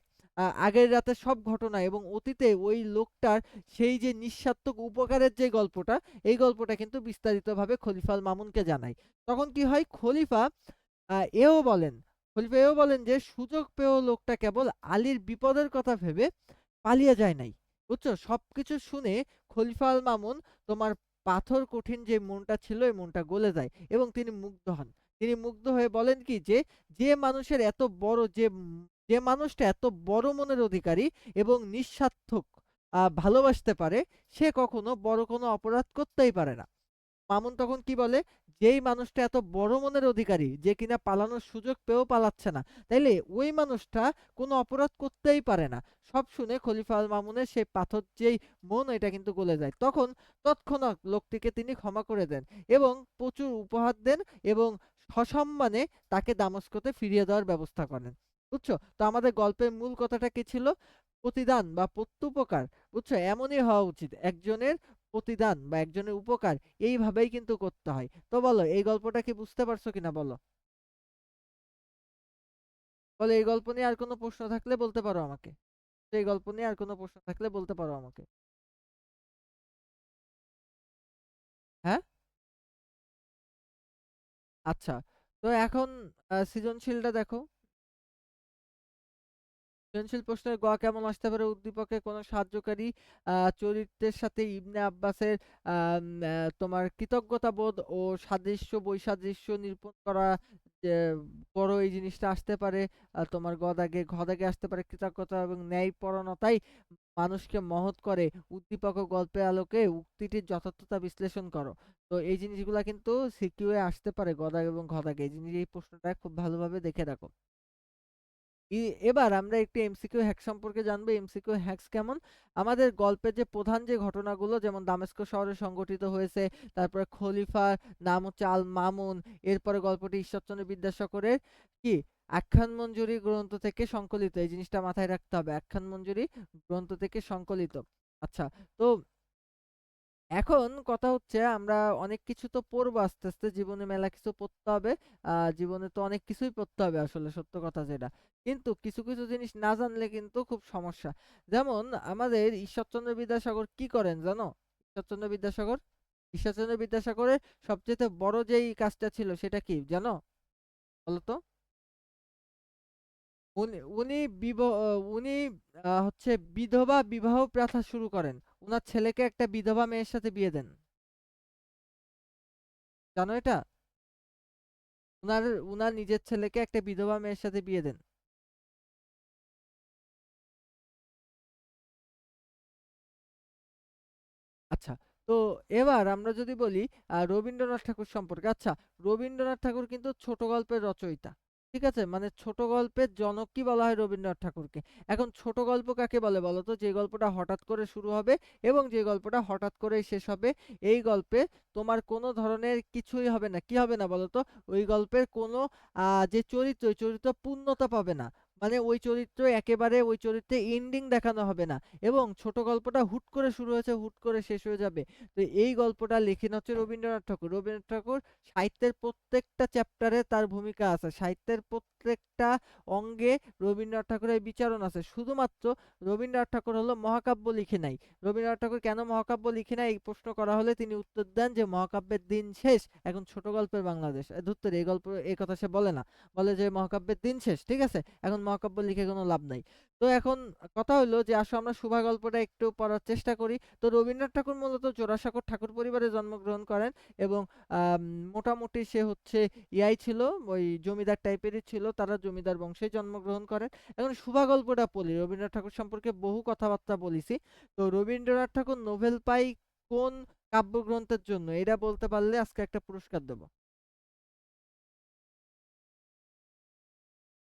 আগের রাতের সব ঘটনা এবং অতীতে ওই লোকটার সেই যে নিঃস্বার্থক উপকারের যে গল্পটা, এই গল্পটা কিন্তু বিস্তারিতভাবে খলিফা আল মামুনকে জানায়। তখন কি হয়? আ এও বলেন এও বলেন যে সুযোগ পেয়েও লোকটা কেবল আলীর বিপদের কথা ভেবে পালিয়ে যায় নাই। বুঝছো? সবকিছু শুনে খলিফা আল মামুন তোমার পাথর কঠিন যে মনটা ছিল, এই মনটা গলে যায় এবং তিনি মুগ্ধ হন। তিনি মুগ্ধ হয়ে বলেন কি যে, যে মানুষের এত বড় যে মানুষটা এত বড় মনের অধিকারী এবং নিঃস্বার্থক ভালোবাসতে পারে, সে কখনো বড় কোনো অপরাধ করতেই পারে না। মামুন তখন কি বলে? যেই মানুষটা এত বড় মনের অধিকারী, যে কিনা পালানোর সুযোগ পেয়েও পালাচ্ছে না, তাইলে ওই মানুষটা কোনো অপরাধ করতেই পারে না। সব শুনে খলিফা আল মামুনের সেই পাথর যেই মন, এটা কিন্তু গলে যায়। তখন তৎক্ষণাৎ লোকটিকে তিনি ক্ষমা করে দেন এবং প্রচুর উপহার দেন এবং সসম্মানে তাকে দামেস্কতে ফিরিয়ে দেওয়ার ব্যবস্থা করেন। বুঝছো? তো আমাদের গল্পের মূল কথাটা কি ছিল? প্রতিদান বা প্রত্যুপকার, বুঝছো? এমনই হওয়া উচিত। একজনের প্রতিদান বা একজনের উপকার এইভাবেই কিন্তু করতে হয়। তো বলো এই গল্পটা কি বুঝতে পারছো কিনা বলো? বলো এই গল্প নিয়ে আর কোনো প্রশ্ন থাকলে বলতে পারো আমাকে। এই গল্প নিয়ে আর কোনো প্রশ্ন থাকলে বলতে পারো আমাকে। হ্যাঁ? আচ্ছা। তো এখন সৃজনশীলটা দেখো। সৃজনশীল প্রশ্নের গ কেমন আসতে পারে? উদ্দীপকে কোনো সাহায্যকারী চরিত্রের সাথে ইবনে আব্বাসের তোমার কৃতজ্ঞতা বোধ ও সাদৃশ্য বৈসাদৃশ্য নিরূপণ করা যে বড় এই জিনিসটা আসতে পারে। তোমার ঘ দাগে আসতে পারে কৃতজ্ঞতা এবং ন্যায়পরায়ণতাই মানুষকে মহৎ করে। উদ্দীপক ও গল্পের আলোকে উক্তিটির যথার্থতা বিশ্লেষণ করো। তো এই জিনিসগুলা কিন্তু সিকিউ এ আসতে পারে গ দাগ এবং ঘ দাগে। এই প্রশ্নটা খুব ভালোভাবে দেখে রাখো। এবার আমরা একটু এমসিকিউ হ্যাক সম্পর্কে জানবো। এমসিকিউ হ্যাকস কেমন? আমাদের গল্পের যে প্রধান যে ঘটনাগুলো, যেমন দামেস্ক শহরে সংঘটিত হয়েছে, তারপরে খলিফার নাম হচ্ছে আল মামুন, এরপরে গল্পটি ঈশ্বরচন্দ্র বিদ্যাসাগরের কি আখ্যান মঞ্জুরি গ্রন্থ থেকে সংকলিত। এই জিনিসটা মাথায় রাখতে হবে, আখ্যান মঞ্জুরি গ্রন্থ থেকে সংকলিত। আচ্ছা, তো এখন কথা হচ্ছে আমরা অনেক কিছু তো পড়বো আস্তে আস্তে, জীবনে মেলা কিছু পড়তে হবে। জীবনে তো অনেক কিছুই পড়তে হবে আসলে, সত্য কথা যেটা। কিন্তু কিছু কিছু জিনিস না জানলে কিন্তু খুব সমস্যা। যেমন আমাদের ঈশ্বরচন্দ্র বিদ্যাসাগর কি করেন জানো? ঈশ্বরচন্দ্র বিদ্যাসাগর, ঈশ্বরচন্দ্র বিদ্যাসাগরের সবচেয়ে বড় যেই কাজটা ছিল সেটা কি জানো? বলতো। উনি উনি উনি হচ্ছে বিধবা বিবাহ প্রথা শুরু করেন। উনার ছেলেকে একটা বিধবা মেয়ের সাথে বিয়ে দেন। জানো এটা? উনার উনার নিজের ছেলেকে একটা বিধবা মেয়ের সাথে বিয়ে দেন। আচ্ছা, তো এবার আমরা যদি বলি রবীন্দ্রনাথ ঠাকুর সম্পর্কে। আচ্ছা, রবীন্দ্রনাথ ঠাকুর কিন্তু ছোট গল্পের রচয়িতা। ঠিক আছে? মানে ছোট গল্পের জনক কি বলা হয়? রবীন্দ্রনাথ ঠাকুরকে। এখন ছোট গল্প কাকে বলে বলো তো? যে গল্পটা হঠাৎ করে শুরু হবে এবং যে গল্পটা হঠাৎ করেই শেষ হবে। এই গল্পে তোমার কোনো ধরনের কিছুই হবে না। কি হবে না বলো তো? ওই গল্পের কোনো যে চরিত্র, ওই চরিত্র পূর্ণতা পাবে না। মানে ওই চরিত্র একেবারে ওই চরিত্রে এন্ডিং দেখানো হবে না। এবং ছোট গল্পটা হুট করে শুরু হয়েছে, হুট করে শেষ হয়ে যাবে। তো এই গল্পটা লেখেন হচ্ছে রবীন্দ্রনাথ ঠাকুর। রবীন্দ্রনাথ ঠাকুর সাহিত্যের প্রত্যেকটা চ্যাপ্টারে তার ভূমিকা আছে। সাহিত্যের প্রত্যেকটা অঙ্গে রবীন্দ্রনাথ ঠাকুরের বিচারণ আছে। শুধুমাত্র রবীন্দ্রনাথ ঠাকুর হলো মহাকাব্য লিখে নাই। রবীন্দ্রনাথ ঠাকুর কেন মহাকাব্য লিখে নাই এই প্রশ্ন করা হলে তিনি উত্তর দেন যে মহাকাব্যের দিন শেষ, এখন ছোট গল্পের বাংলাদেশ। ধুত্তোরি, এই গল্প এই কথা সে বলে না। বলে যে মহাকাব্যের দিন শেষ, ঠিক আছে, এখন মহাকাব্য লিখে কোনো লাভ নাই। তো এখন কথা হলো যে আসো আমরা শুভা গল্পটা একটু পড়ার চেষ্টা করি। তো রবীন্দ্রনাথ ঠাকুর মূলত জোড়াসাঁকোর ঠাকুর পরিবারে জন্মগ্রহণ করেন এবং মোটামুটি সে হচ্ছে ইয়াই ছিল, ওই জমিদার টাইপেরই ছিল, তারা জমিদার বংশে জন্মগ্রহণ করেন। এখন শুভা গল্পটা পড়ি। রবীন্দ্রনাথ ঠাকুর সম্পর্কে বহু কথাবার্তা বলেছি। তো রবীন্দ্রনাথ ঠাকুর নোবেল পাই কোন কাব্যগ্রন্থের জন্য? এটা বলতে পারলে আজকে একটা পুরস্কার দেবো।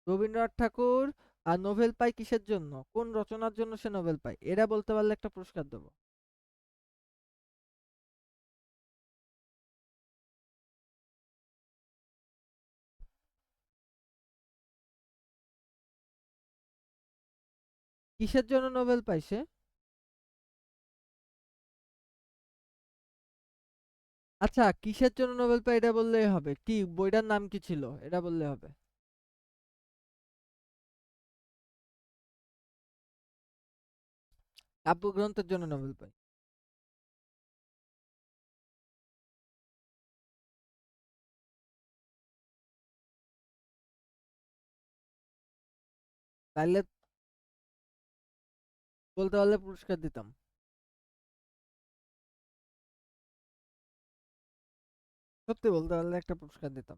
রবীন্দ্রনাথ ঠাকুর নোবেল পায় কিসের জন্য? কোন রচনার জন্য সে নোবেল পায়? এরা বলতে পারলে একটা পুরস্কার দেবো। কিসের জন্য নোবেল পায় সে? আচ্ছা, কিসের জন্য নোবেল পায় এটা বললেই হবে। কি বইটার নাম কি ছিল? এটা বললে হবে। কাব্যগ্রন্থের জন্য নোবেল পায়। তাইলে বলতে পারলে পুরস্কার দিতাম। সত্যি বলতে পারলে একটা পুরস্কার দিতাম।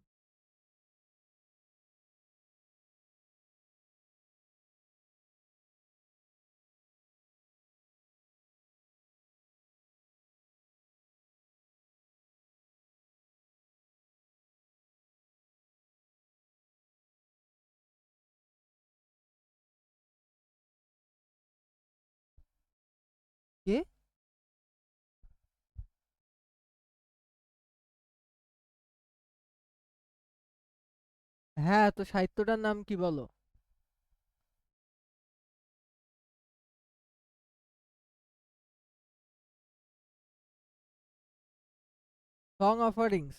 কি? হ্যাঁ, তো সাহিত্যটার নাম কি বলো? Song offerings.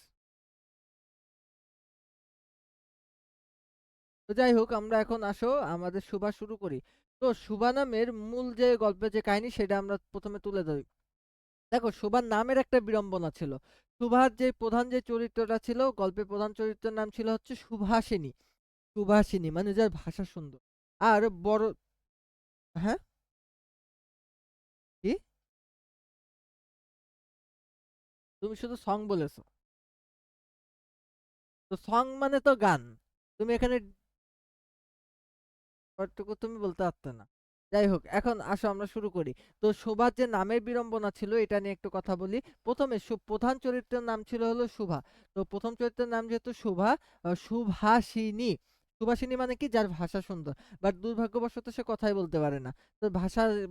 তো যাই হোক, আমরা এখন আসো আমাদের সুভা শুরু করি। তো সুভা নামের মূল যে গল্পের যে কাহিনী সেটা আমরা প্রথমে তুলে ধরি। দেখো, সুভার নামের একটা বিড়ম্বনা ছিল। সুভার যে প্রধান যে চরিত্রটা ছিল, গল্পের প্রধান চরিত্রের নাম ছিল হচ্ছে সুভাষিনী। সুভাষিনী মানে যার ভাষা সুন্দর। আর বড় হ্যাঁ? কি? তুমি শুধু সং বলেছো। তো সং মানে তো গান। তুমি এখানে কতটুকু তুমি বলতে পারতে না। যাই হোক, এখন আসো আমরা শুরু করি। তো সুভার যে নামের বিড়ম্বনা ছিল এটা নিয়ে একটু কথা বলি। প্রথমে প্রধান চরিত্রের নাম ছিল হলো শুভা। তো প্রথম চরিত্রের নাম যেহেতু শুভা, সুভাষিনী। সুভাষিনী মানে কি যার ভাষা সুন্দর। বাট দুর্ভাগ্যবশত সে কথাই বলতে পারে না। তো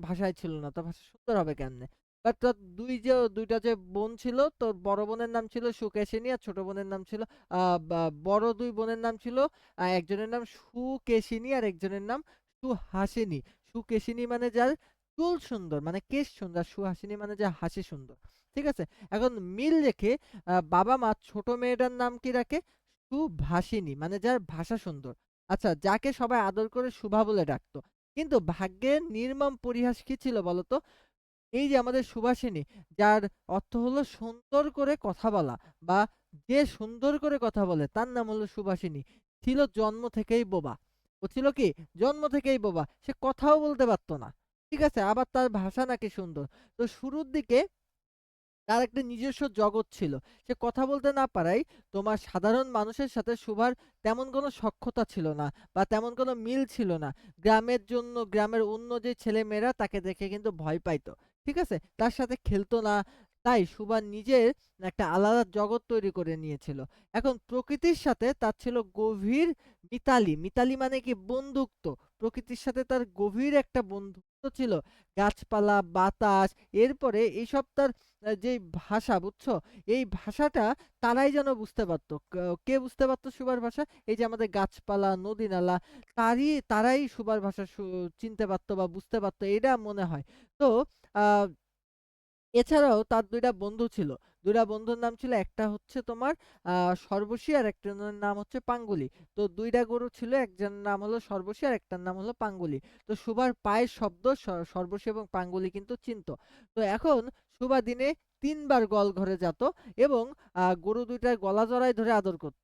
ভাষায় ছিল না। তো ভাষা সুন্দর হবে কেমনে? বাট তোর দুইটা যে বোন ছিল, তোর বড় বোনের নাম ছিল সুকেশিনী আর ছোট বোনের নাম ছিল বড় দুই বোনের নাম ছিল একজনের নাম সুকেশিনী আর একজনের নাম সুহাসিনী। সুকেশিনী মানে যার চুল সুন্দর মানে কেশ সুন্দর, সুহাসিনী মানে যার হাসি সুন্দর। ঠিক আছে? এখন মিল রেখে বাবা মা ছোট মেয়েটার নাম কি রাখে? সুভাষিনী মানে যার ভাষা সুন্দর। আচ্ছা, যাকে সবাই আদর করে শুভা বলে ডাকতো। কিন্তু ভাগ্যের নির্মম পরিহাস কি ছিল বলতো? এই যে আমাদের সুভাষিনী, যার অর্থ হলো সুন্দর করে কথা বলা, বা যে সুন্দর করে কথা বলে তার নাম হলো সুভাষিনী, ছিল জন্ম থেকেই বোবা। ও ছিল কি? জন্ম থেকেই বোবা। সে কথাও বলতে পারতো না। ঠিক আছে? আবার তার ভাষা নাকি সুন্দর। তো শুরুর দিকে তার একটা নিজস্ব জগৎ ছিল। সে কথা বলতে না পারায় তোমার সাধারণ মানুষের সাথে সুভার তেমন কোনো সখ্যতা ছিল না, বা তেমন কোনো মিল ছিল না। গ্রামের অন্য যে ছেলেমেয়েরা তাকে দেখে কিন্তু ভয় পাইতো। ঠিক আছে? তার সাথে খেলতো না। তাই সুভা নিজের একটা আলাদা জগৎ তৈরি করে নিয়েছিল। এখন প্রকৃতির সাথে তার ছিল গভীর মিতালি। মিতালি মানে কি? বন্ধুত্ব। প্রকৃতির সাথে তার গভীর একটা বন্ধুত্ব ছিল। গাছপালা, বাতাস, এরপরে এইসব তার যেই ভাষা, বুঝছো? এই ভাষাটা তারাই যেন বুঝতে পারতো। কে বুঝতে পারতো সুবার ভাষা? এই যে আমাদের গাছপালা, নদী-নালা, তারাই সুবার ভাষা চিনতে পারতো বা বুঝতে পারতো, এটা মনে হয়। তো আ এছাড়াও তার ২ টা বন্ধু ছিল। ২ টা বন্ধুর নাম ছিল, একটা হচ্ছে তোমার সর্বশী আর একজনের নাম হচ্ছে পাঙ্গুলি। তো ২ টা গরু ছিল, একজনের নাম হলো সর্বশী আর একটার নাম হলো পাঙ্গুলি। তো সুভার পায়ের শব্দ সর্বশী এবং পাঙ্গুলি কিন্তু চিনতো। তো এখন সুভা দিনে ৩ বার গোয়ালঘরে যেত এবং গরু ২ টার গলা জড়ায় ধরে আদর করত।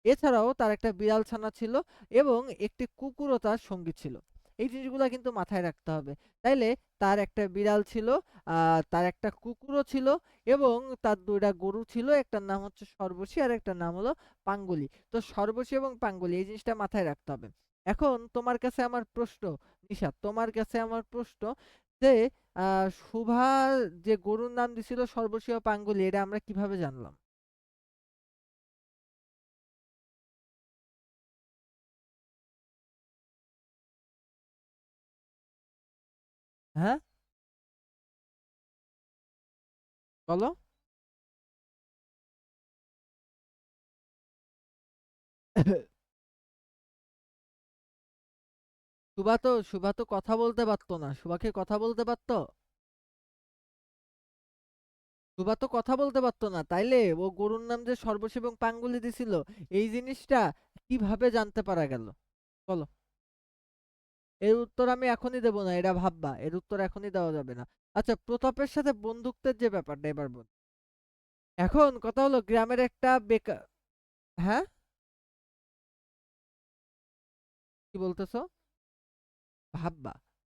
এছাড়াও তার একটা বিড়াল ছানা ছিল এবং একটি কুকুরও তার সঙ্গী ছিল। এই জিনিসগুলা কিন্তু মাথায় রাখতে হবে। তাইলে তার একটা বিড়াল ছিল, তার একটা কুকুরও ছিল এবং তার ২ টা গরু ছিল। একটার নাম হচ্ছে সর্বশী আর একটার নাম হলো পাঙ্গুলি। তো সর্বশী এবং পাঙ্গুলি এই জিনিসটা মাথায় রাখতে হবে। এখন তোমার কাছে আমার প্রশ্ন, নিশাত, তোমার কাছে আমার প্রশ্ন যে আ শুভার যে গরুর নাম দিছিল সর্বশী ও পাঙ্গুলি, এটা আমরা কিভাবে জানলাম? হ্যাঁ? বলো? শুভা তো কথা বলতে পারতো না। শুভা কি কথা বলতে পারতো? সুভা তো কথা বলতে পারতো না, তাইলে ও গরুর নাম যে সর্বশী এবং পাঙ্গুলি দিছিল, এই জিনিসটা কিভাবে জানতে পারা গেল? বলো। এর উত্তর আমি এখনই দেব না, এটা ভাববা। এর উত্তর এখনই দেওয়া যাবে না। আচ্ছা, প্রতাপের সাথে বন্ধুত্বের যে ব্যাপারটা এবার বল। এখন কথা হলো গ্রামের একটা হ্যাঁ? কি বলতেছো? ভাববা।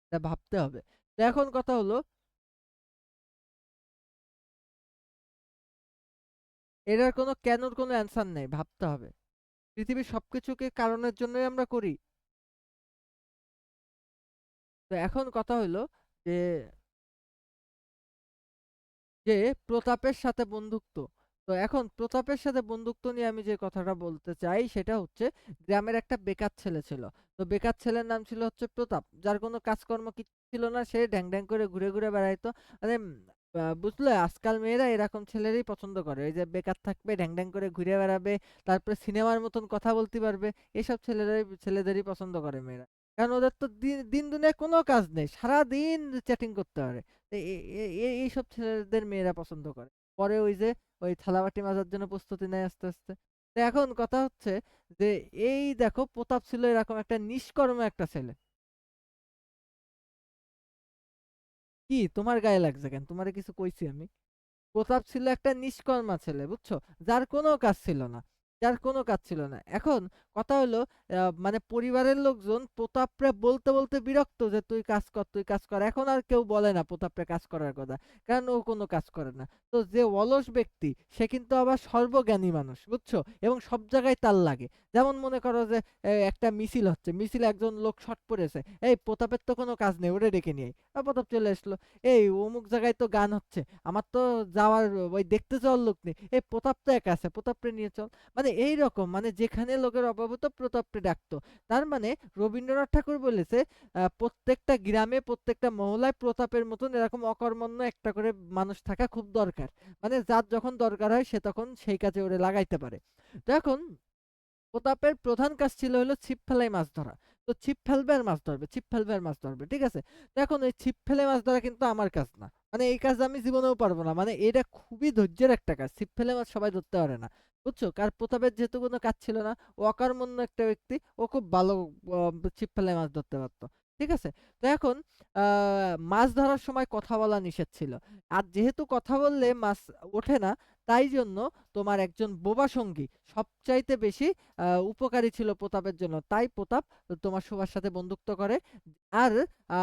এটা ভাবতে হবে। তো এখন কথা হলো, এটার কোনো কেনর কোনো অ্যান্সার নেই, ভাবতে হবে। পৃথিবীর সবকিছুকে কারণের জন্যই আমরা করি। তো এখন কথা হলো যে যে প্রতাপের সাথে বন্ধুত্ব। তো এখন প্রতাপের সাথে বন্ধুত্ব নিয়ে আমি যে কথাটা বলতে চাই সেটা হচ্ছে, গ্রামের একটা বেকার ছেলে ছিল। তো বেকার ছেলের নাম ছিল হচ্ছে প্রতাপ। যার কোনো কাজকর্ম কিছু ছিল না। সে ড্যাং, ড্যাং করে ঘুরে, ঘুরে বেড়াইতো। মানে বুঝলে আজকাল মেয়েরা এরকম ছেলেরই পছন্দ করে। এই যে বেকার থাকবে, ড্যাং, ড্যাং করে ঘুরে বেড়াবে, তারপরে সিনেমার মতন কথা বলতে পারবে। এসব ছেলেদেরই পছন্দ করে মেয়েরা। কারণ ওদের তো দিন দুনিয়ায় কোনো কাজ নেই। সারাদিন চ্যাটিং করতে পারে। তো এইসব ছেলেদের মেয়েরা পছন্দ করে। পরে ওই যে ওই থালাবাটি মাজার জন্য প্রস্তুতি নেয় আস্তে, আস্তে। তো এখন কথা হচ্ছে যে এই দেখো, প্রতাপ ছিল এরকম একটা নিষ্কর্মা একটা ছেলে। কি তোমার গায়ে লাগছে কেন? তোমারে কিছু কইছি আমি? প্রতাপ ছিল একটা নিষ্কর্মা ছেলে, বুঝছো? যার কোনো কাজ ছিল না। যার কোনো কাজ ছিল না। এখন কথা হলো মানে পরিবারের লোকজন প্রতাপরে বলতে, বলতে বিরক্ত যে, "তুই কাজ কর, তুই কাজ কর।" এখন আর কেউ বলে না প্রতাপরে কাজ করার কথা। কারণ ও কোনো কাজ করে না। তো যে অলস ব্যক্তি সে কিন্তু আবার সর্বজ্ঞানী মানুষ, বুঝছো? এবং সব জায়গায় তার লাগে। যেমন মনে করো যে একটা মিছিল হচ্ছে। মিছিলে একজন লোক শর্ট পড়েছে। "এই প্রতাপের তো কোনো কাজ নেই, ওরে ডেকে নিয়ে আয়।" প্রতাপ চলে আসলো। "এই অমুক জায়গায় তো গান হচ্ছে। আমার তো যাওয়ার ওই দেখতে যাওয়ার লোক নেই। এই প্রতাপ তো একা আছে, প্রতাপরে নিয়ে চল।" মানে এইরকম মানে যেখানে লোকের অভাব হতো প্রতাপরে ডাকতো। তার মানে রবীন্দ্রনাথ ঠাকুর বলেছে প্রত্যেকটা গ্রামে, প্রত্যেকটা মহল্লায় প্রতাপের মতন এরকম অকর্মণ্য একটা করে মানুষ থাকা খুব দরকার। মানে যার যখন দরকার হয় সে তখন সেই কাজে ওরে লাগাইতে পারে। তো এখন প্রতাপের প্রধান কাজ ছিল হলো ছিপ ফেলায় মাছ ধরা। তো ছিপ ফেলবে আর মাছ ধরবে, ছিপ ফেলবে আর মাছ ধরবে। ঠিক আছে? তো এখন এই ছিপ ফেলে মাছ ধরা কিন্তু আমার কাজ না। মানে এই কাজ আমি জীবনেও পারব না। মানে এটা খুবই ধৈর্যের একটা কাজ। ছিপ ফেলে মাছ সবাই ধরতে পারে না। বুঝছো? প্রতাপের যেহেতু কোনো কাজ ছিল না, ও অকর্মণ্য একটা ব্যক্তি, ও খুব ভালো আ ছিপ ফেলে মাছ ধরতে পারত। ঠিক আছে? তো এখন আ মাছ ধরার সময় কথা বলা নিষেধ ছিল। আর যেহেতু কথা বললে মাছ ওঠে না, তাই জন্য তোমার একজন বোবা সঙ্গী সবচাইতে বেশি উপকারী ছিল প্রতাপের জন্য। তাই প্রতাপ তোমার সুভার সাথে বন্ধুত্ব করে। আর আ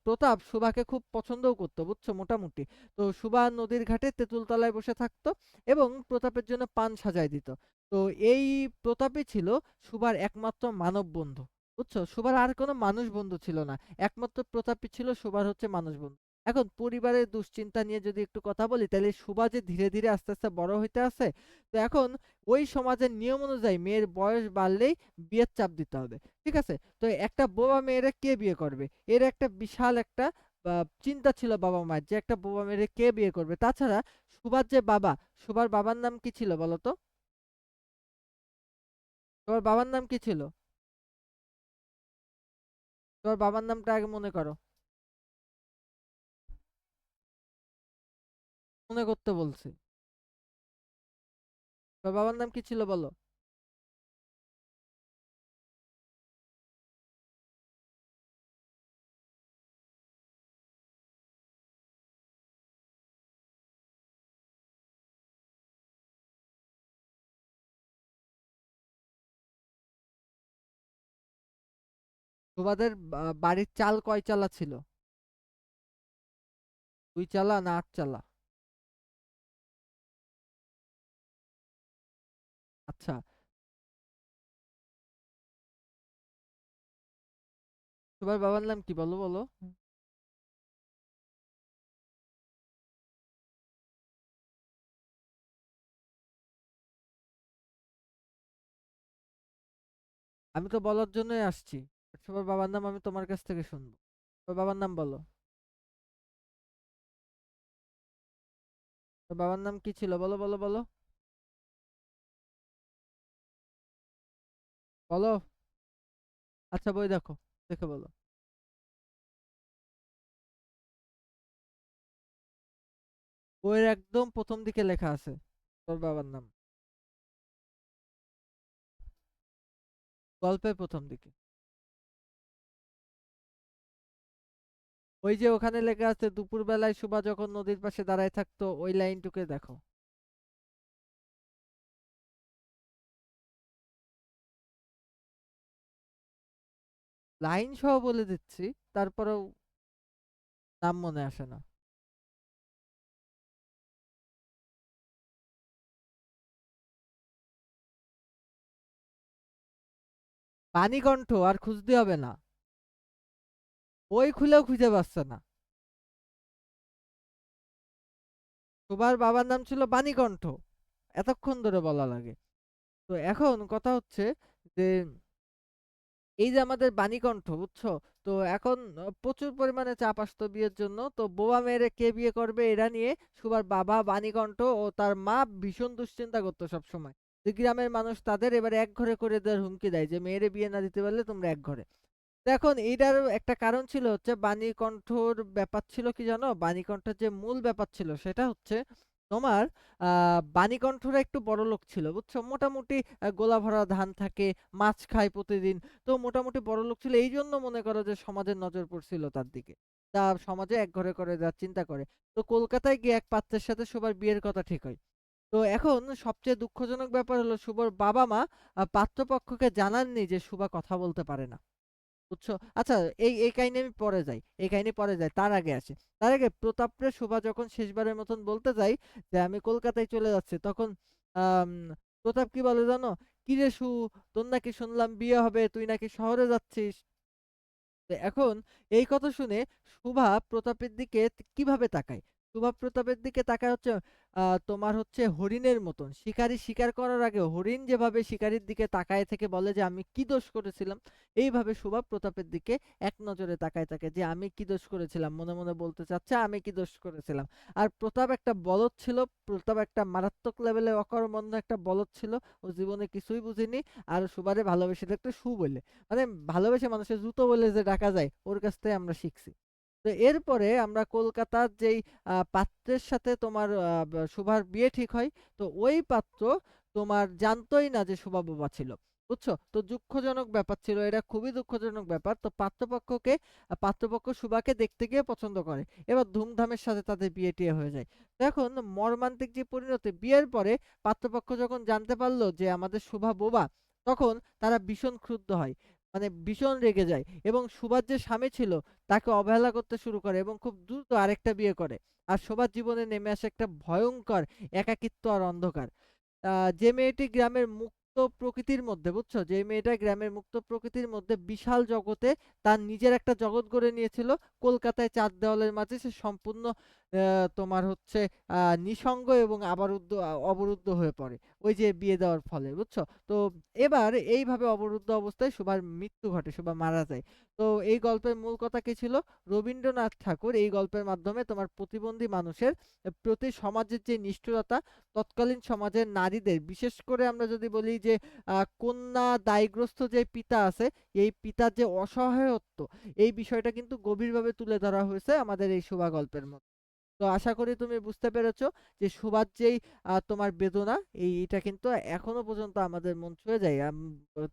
প্রতাপ সুভাকে খুব পছন্দও করত, বুঝছো? মোটামুটি। তো সুভা নদীর ঘাটে তেঁতুল তলায় বসে থাকতো এবং প্রতাপের জন্য পান সাজায় দিত। তো এই প্রতাপই ছিল সুভার একমাত্র মানব বন্ধু। বুঝছো? সুভার আর কোনো মানুষ বন্ধু ছিল না। একমাত্র প্রতাপই ছিল সুভার হচ্ছে মানুষ বন্ধু। এখন পরিবারের দুশ্চিন্তা নিয়ে যদি একটু কথা বলি, তাহলে সুভা যে ধীরে, ধীরে আস্তে, আস্তে বড় হইতে আছে, তো এখন ওই সমাজের নিয়ম অনুযায়ী মেয়ের বয়স বাড়লেই বিয়ের চাপ দিতে হবে। ঠিক আছে? তো একটা বোবা মেয়েরে কে বিয়ে করবে? এর একটা বিশাল একটা আ চিন্তা ছিল বাবা-মায়ের যে একটা বোবা মেয়েরে কে বিয়ে করবে? তাছাড়া সুভার যে বাবা, সুভার বাবার নাম কি ছিল বলো তো? তোমার বাবার নাম কি ছিল? তোমার বাবার নামটা আগে মনে করো। মনে করতে বলছি। তোমার বাবার নাম কি ছিল বলো? তোমাদের বাড়ির চাল কয় চালা ছিল? ২ চালা না ৮ চালা? আচ্ছা। তোমার বাবার নাম কি বলো, বলো? আমি তো বলার জন্যই আসছি। তোমার বাবার নাম আমি তোমার কাছ থেকে শুনবো। তোমার বাবার নাম বলো। তোর বাবার নাম কি ছিল? বলো, বলো, বলো। বলো। আচ্ছা বই দেখো। দেখে বলো। বইয়ের একদম প্রথম দিকে লেখা আছে তোর বাবার নাম। গল্পের প্রথম দিকে। ওই যে ওখানে লেখা আছে দুপুরবেলায় সুভা যখন নদীর পাশে দাঁড়ায় থাকতো ওই লাইনটুকে দেখো। লাইন সহ বলে দিচ্ছি, তারপরেও নাম মনে আসে না। বাণীকণ্ঠ, আর খুঁজতে হবে না। বই খুলেও খুঁজে পাচ্ছে না। সুভার বাবার নাম ছিল বাণীকণ্ঠ। এতক্ষণ ধরে বলা লাগে। তো এখন কথা হচ্ছে যে এই যে আমাদের বাণীকণ্ঠ, বুঝছো? তো এখন প্রচুর পরিমাণে চাপ আসতো বিয়ের জন্য। তো বোবা মেয়েরে কে বিয়ে করবে এটা নিয়ে সুভার বাবা বাণীকণ্ঠ ও তার মা ভীষণ দুশ্চিন্তা করতো সবসময়। যে গ্রামের মানুষ তাদের এবার এক ঘরে করে দেওয়ার হুমকি দেয় যে মেয়েরে বিয়ে না দিতে পারলে তোমরা এক ঘরে। তো এখন এইটার একটা কারণ ছিল হচ্ছে বাণীকণ্ঠর ব্যাপার ছিল কি জানো? বাণীকণ্ঠের যে মূল ব্যাপার ছিল সেটা হচ্ছে তোমার বাণীকণ্ঠরা একটু বড়লোক ছিল, বুঝছো? মোটামুটি গোলা ভরা ধান থাকে, মাছ খায় প্রতিদিন। তো মোটামুটি বড়লোক ছিল। এইজন্য মনে করো যে সমাজের নজর পড়ছিল তার দিকে। তা সমাজে একঘরে করে যাওয়ার চিন্তা করে। তো কলকাতায় গিয়ে এক পাত্রের সাথে সুভার বিয়ের কথা ঠিক হয়। তো এখন সবচেয়ে দুঃখজনক ব্যাপার হলো শুভর বাবা-মা পাত্রপক্ষকে জানাননি যে সুভা কথা বলতে পারে না। বুঝছো? আচ্ছা, এই কাহিনী আমি পরে যাই। এই কাহিনী পরে যাই। তার আগে আসি। তার আগে প্রতাপরে শোভা যখন শেষবারের মতন বলতে যাই যে আমি কলকাতায় চলে যাচ্ছি, তখন আম প্রতাপ কি বলে জানো? "কিরে তোর নাকি শুনলাম বিয়ে হবে, তুই নাকি শহরে যাচ্ছিস?" তো এখন এই কথা শুনে শুভা প্রতাপের দিকে কিভাবে তাকায়? শুভা প্রতাপের দিকে তাকায় হচ্ছে তোমার হচ্ছে হরিণের মতন। শিকারী শিকার করার আগে হরিণ যেভাবে শিকারীর দিকে তাকায় থেকে বলে যে আমি কি দোষ করেছিলাম, এইভাবে শুভা প্রতাপের দিকে এক নজরে তাকায় থাকে যে আমি কি দোষ করেছিলাম, মনে মনে বলতে চাচ্ছে আমি কি দোষ করেছিলাম। আর প্রতাপ একটা বলদ ছিল, প্রতাপ একটা মারাত্মক লেভেলে অকর্মণ্য একটা বলদ ছিল। ও জীবনে কিছুই বুঝিনি। আর সুবারে ভালোবেসে দেখতো বলে, মানে ভালোবেসে মানুষের জুতো বলে যে ডাকা যায়, ওর কাছ থেকে আমরা শিখছি। তো এরপরে আমরা কলকাতার যেই পাত্রের সাথে তোমার শুভার বিয়ে ঠিক হয়। তো ওই পাত্র তোমার জানতোই না যে শুভা বোবা ছিল, বুঝছো? তো দুঃখজনক ব্যাপার ছিল, এটা খুবই দুঃখজনক ব্যাপার। তো পাত্রপক্ষ শুভাকে দেখতে গিয়ে পছন্দ করে। এবার ধুমধামের সাথে তাদের বিয়ে টিয়ে হয়ে যায়। তো এখন মর্মান্তিক যে পরিণতি, বিয়ের পরে পাত্রপক্ষ যখন জানতে পারলো যে আমাদের শুভা বোবা, তখন তারা ভীষণ ক্রুদ্ধ হয়, মানে ভীষণ রেগে যায়, এবং সুভার যে স্বামী ছিল তাকে অবহেলা করতে শুরু করে এবং খুব দ্রুত আরেকটা বিয়ে করে। আর সবার জীবনে নেমে আসে একটা ভয়ঙ্কর একাকিত্ব আর অন্ধকার। যে মেয়েটি গ্রামের মুক্ত প্রকৃতির মধ্যে, বুঝছো? যে মেয়েটা গ্রামের মুক্ত প্রকৃতির মধ্যে বিশাল জগতে তার নিজের একটা জগৎ গড়ে নিয়েছিল, কলকাতায় চার দেওয়ালের মাঝে সে সম্পূর্ণ তোমার হচ্ছে নিঃসঙ্গ এবং অবরুদ্ধ হয়ে পড়ে ওই যে বিয়ে দেওয়ার ফলে, বুঝছো? তো এবার এইভাবে অবরুদ্ধ অবস্থায় সুভার মৃত্যু ঘটে, সুভা মারা যায়। তো এই গল্পের মূল কথা কি ছিল? রবীন্দ্রনাথ ঠাকুর এই গল্পের মাধ্যমে তোমার প্রতিবন্ধী মানুষের প্রতি সমাজের যে নিষ্ঠুরতা, তৎকালীন সমাজের নারীদের, বিশেষ করে আমরা যদি বলি যে কন্যা দায়গ্রস্ত যে পিতা আছে, এই পিতার যে অসহায়ত্ব, এই বিষয়টা কিন্তু গভীরভাবে তুলে ধরা হয়েছে আমাদের এই শোভা গল্পের মধ্যে। তো আশা করি তুমি বুঝতে পেরেছো যে সুভার যেই তোমার বেদনা, এইটা কিন্তু এখনো পর্যন্ত আমাদের মন ছুঁয়ে যায়।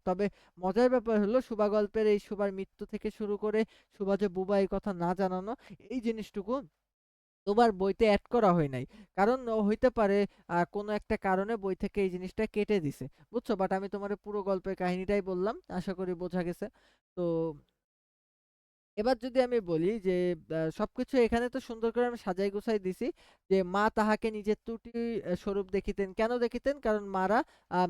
তবে মজার ব্যাপার হলো সুভা গল্পের এই সুভার মৃত্যু থেকে শুরু করে সুভা যে বুবা এই কথা না জানানো, এই জিনিসটুকু তোমার বইতে অ্যাড করা হয় নাই। কারণ হইতে পারে কোনো একটা কারণে বই থেকে এই জিনিসটা কেটে দিছে, বুঝছো? বাট আমি তোমার পুরো গল্পের কাহিনীটাই বললাম, আশা করি বোঝা গেছে। তো এবার যদি আমি বলি যে সবকিছু এখানে তো সুন্দর করে আমি সাজাই গুছাই দিছি যে মা তাহাকে নিজের ত্রুটি স্বরূপ দেখিতেন। কেন দেখিতেন? কারণ মারা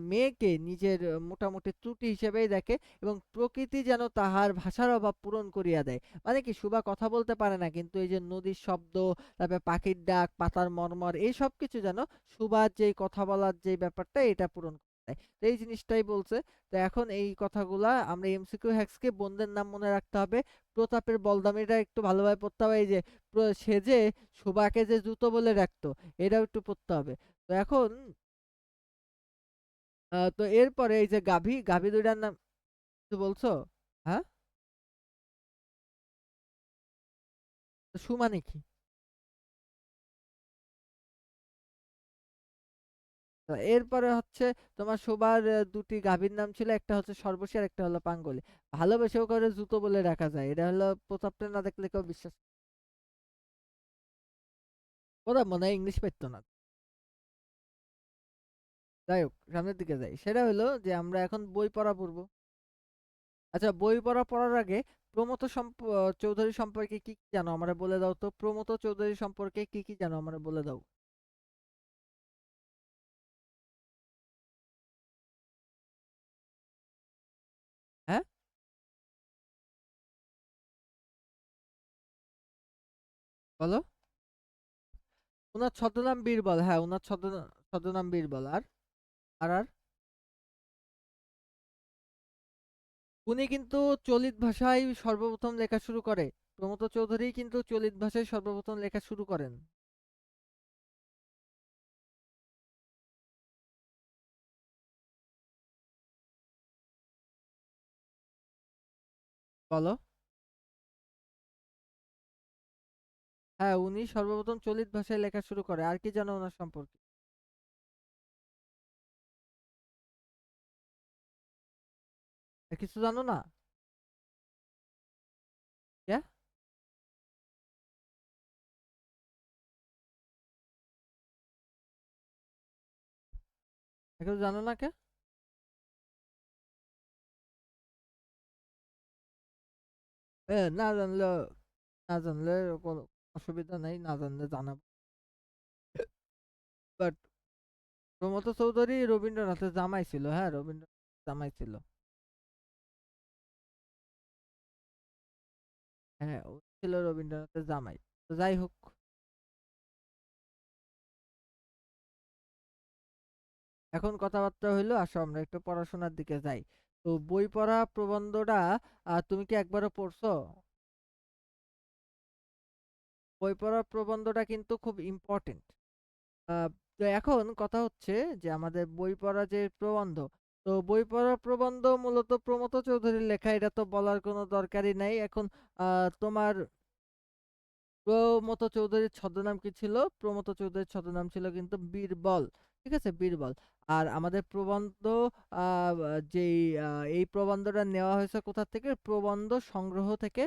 মেয়েকে নিজের মোটামুটি ত্রুটি হিসেবেই দেখে, এবং প্রকৃতি যেন তাহার ভাষার অভাব পূরণ করিয়া দেয়। মানে কি, সুভা কথা বলতে পারে না, কিন্তু এই যে নদীর শব্দ, তারপরে পাখির ডাক, পাতার মর্মর, এই সব কিছু যেন সুভার যেই কথা বলার যে ব্যাপারটা, এটা পূরণ করে দেয়। তো এই জিনিসটাই বলছে। তো এখন এই কথাগুলা আমরা এমসিকিউ হ্যাক্সকে বোনদের নাম মনে রাখতে হবে, প্রতাপের বলদামিটা একটু ভালোভাবে পড়তে হবে, এই যে সে যে সুবাকে যে জুতো বলে রাখতো, এটাও একটু পড়তে হবে। তো এখন তো এরপরে এই যে গাভী দুইটার নাম কিছু বলছো? হ্যাঁ, তো সু মানে কি? তো এরপরে হচ্ছে তোমার সুবার দুটি গাভীর নাম ছিল, একটা হচ্ছে সর্বশী আর একটা হলো পাঙ্গলি। ভালোবেসেও করে জুতো বলে রাখা যায়, এটা হলো প্রতাপটা না দেখলে কেউ বিশ্বাস। ওরা মনে হয় ইংলিশ পারতো না। যাই হোক, সামনের দিকে যাই। সেটা হলো যে আমরা এখন বই পড়া পড়বো। আচ্ছা, বই পড়ার আগে চৌধুরী সম্পর্কে কি কি জানো আমারে বলে দাও তো। প্রমথ চৌধুরী সম্পর্কে কি কি জানো আমারে বলে দাও। হ্যাঁ, বলো। ওনার ছদ্মনাম বীরবল, হ্যাঁ ওনার ছদ্মনাম বীরবল। আর উনি কিন্তু চলিত ভাষায় সর্বপ্রথম লেখা শুরু করে। প্রমথ চৌধুরী কিন্তু চলিত ভাষায় সর্বপ্রথম লেখা শুরু করেন। বলো। হ্যাঁ, উনি সর্বপ্রথম চলিত ভাষায় লেখা শুরু করে। আর কি জানো ওনার সম্পর্কে? আর কিছু জানো না? কে? আর কিছু জানো না কে? না জানলে, না জানলে কোনো অসুবিধা নাই, না জানলে জানাবো। বাট প্রমথ চৌধুরী রবীন্দ্রনাথের জামাই ছিল, হ্যাঁ রবীন্দ্রনাথ জামাই ছিল। হ্যাঁ, ও ছিল রবীন্দ্রনাথের জামাই। তো যাই হোক, এখন কথাবার্তা হইলো, আসো আমরা একটু পড়াশোনার দিকে যাই। তো বই পড়া প্রবন্ধটা তুমি কি একবারও পড়ছো? বই পড়া প্রবন্ধটা কিন্তু খুব ইম্পর্টেন্ট। তো এখন কথা হচ্ছে যে আমাদের বই পড়া যে প্রবন্ধ, তো বই পড়া প্রবন্ধ মূলত প্রমথ চৌধুরীর লেখা, এটা তো বলার কোনো দরকারই নাই এখন। তোমার প্রমথ চৌধুরীর ছদ্মনাম কি ছিল? প্রমথ চৌধুরীর ছদ্মনাম ছিল কিন্তু বীরবল। ঠিক আছে, বীরবল। আর আমাদের প্রবন্ধ, যেই এই প্রবন্ধটা নেওয়া হয়েছে কোথা থেকে? প্রবন্ধ সংগ্রহ থেকে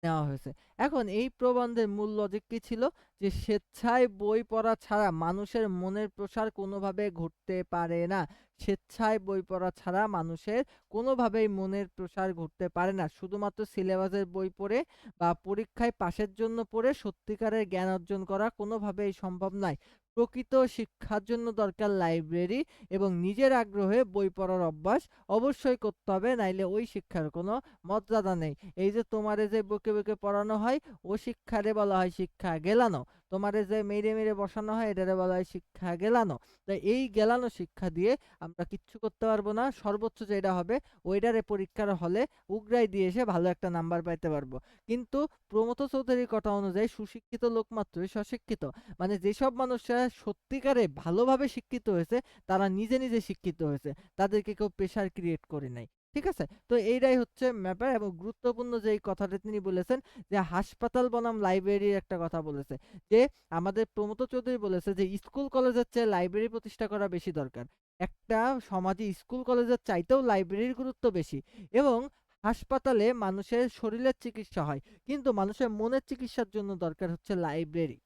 নেওয়া হয়েছে। এখন এই প্রবন্ধের মূল লজিক কি ছিল? যে স্বেচ্ছায় বই পড়া ছাড়া মানুষের মনের প্রসার কোনোভাবে ঘটতে পারে না। স্বেচ্ছায় বই পড়া ছাড়া মানুষের কোনোভাবেই মনের প্রসার ঘটতে পারে না। শুধুমাত্র সিলেবাসের বই পড়ে বা পরীক্ষায় পাশের জন্য পড়ে সত্যিকারের জ্ঞান অর্জন করা কোনোভাবেই সম্ভব নয়। প্রকৃত শিক্ষার জন্য দরকার লাইব্রেরি এবং নিজের আগ্রহে বই পড়ার অভ্যাস অবশ্যই করতে হবে, নাইলে ওই শিক্ষার কোনো মর্যাদা নেই। এই যে তোমারে যে বকে বকে পড়ানো হয়, ও শিক্ষারে বলা হয় শিক্ষা গেলানো। তোমারে যে মেরে মেরে বসানো হয়, এটারে বলা হয় শিক্ষা গেলানো। তাই এই গেলানো শিক্ষা দিয়ে আমরা কিচ্ছু করতে পারবো না। সর্বোচ্চ যেটা হবে, ওইটারে পরীক্ষার হলে উগরাই দিয়ে এসে ভালো একটা নাম্বার পাইতে পারবো। কিন্তু প্রমথ চৌধুরীর কথা অনুযায়ী সুশিক্ষিত লোক মাত্রই সশিক্ষিত। মানে যেসব মানুষরা সত্যিকারে ভালোভাবে শিক্ষিত হয়েছে, তারা নিজে নিজে শিক্ষিত হয়েছে, তাদেরকে কেউ প্রেশার ক্রিয়েট করে নাই। ঠিক আছে, তো এইটাই হচ্ছে ব্যাপার। এবং গুরুত্বপূর্ণ যে কথাটা তিনি বলেছেন, যে হাসপাতাল বনাম লাইব্রেরির একটা কথা বলেছে, যে আমাদের প্রমথ চৌধুরী বলেছে যে স্কুল কলেজের চেয়ে লাইব্রেরি প্রতিষ্ঠা করা বেশি দরকার। একটা সমাজে স্কুল কলেজের চাইতেও লাইব্রেরির গুরুত্ব বেশি। এবং হাসপাতালে মানুষের শরীরের চিকিৎসা হয়, কিন্তু মানুষের মনের চিকিৎসার জন্য দরকার হচ্ছে লাইব্রেরি।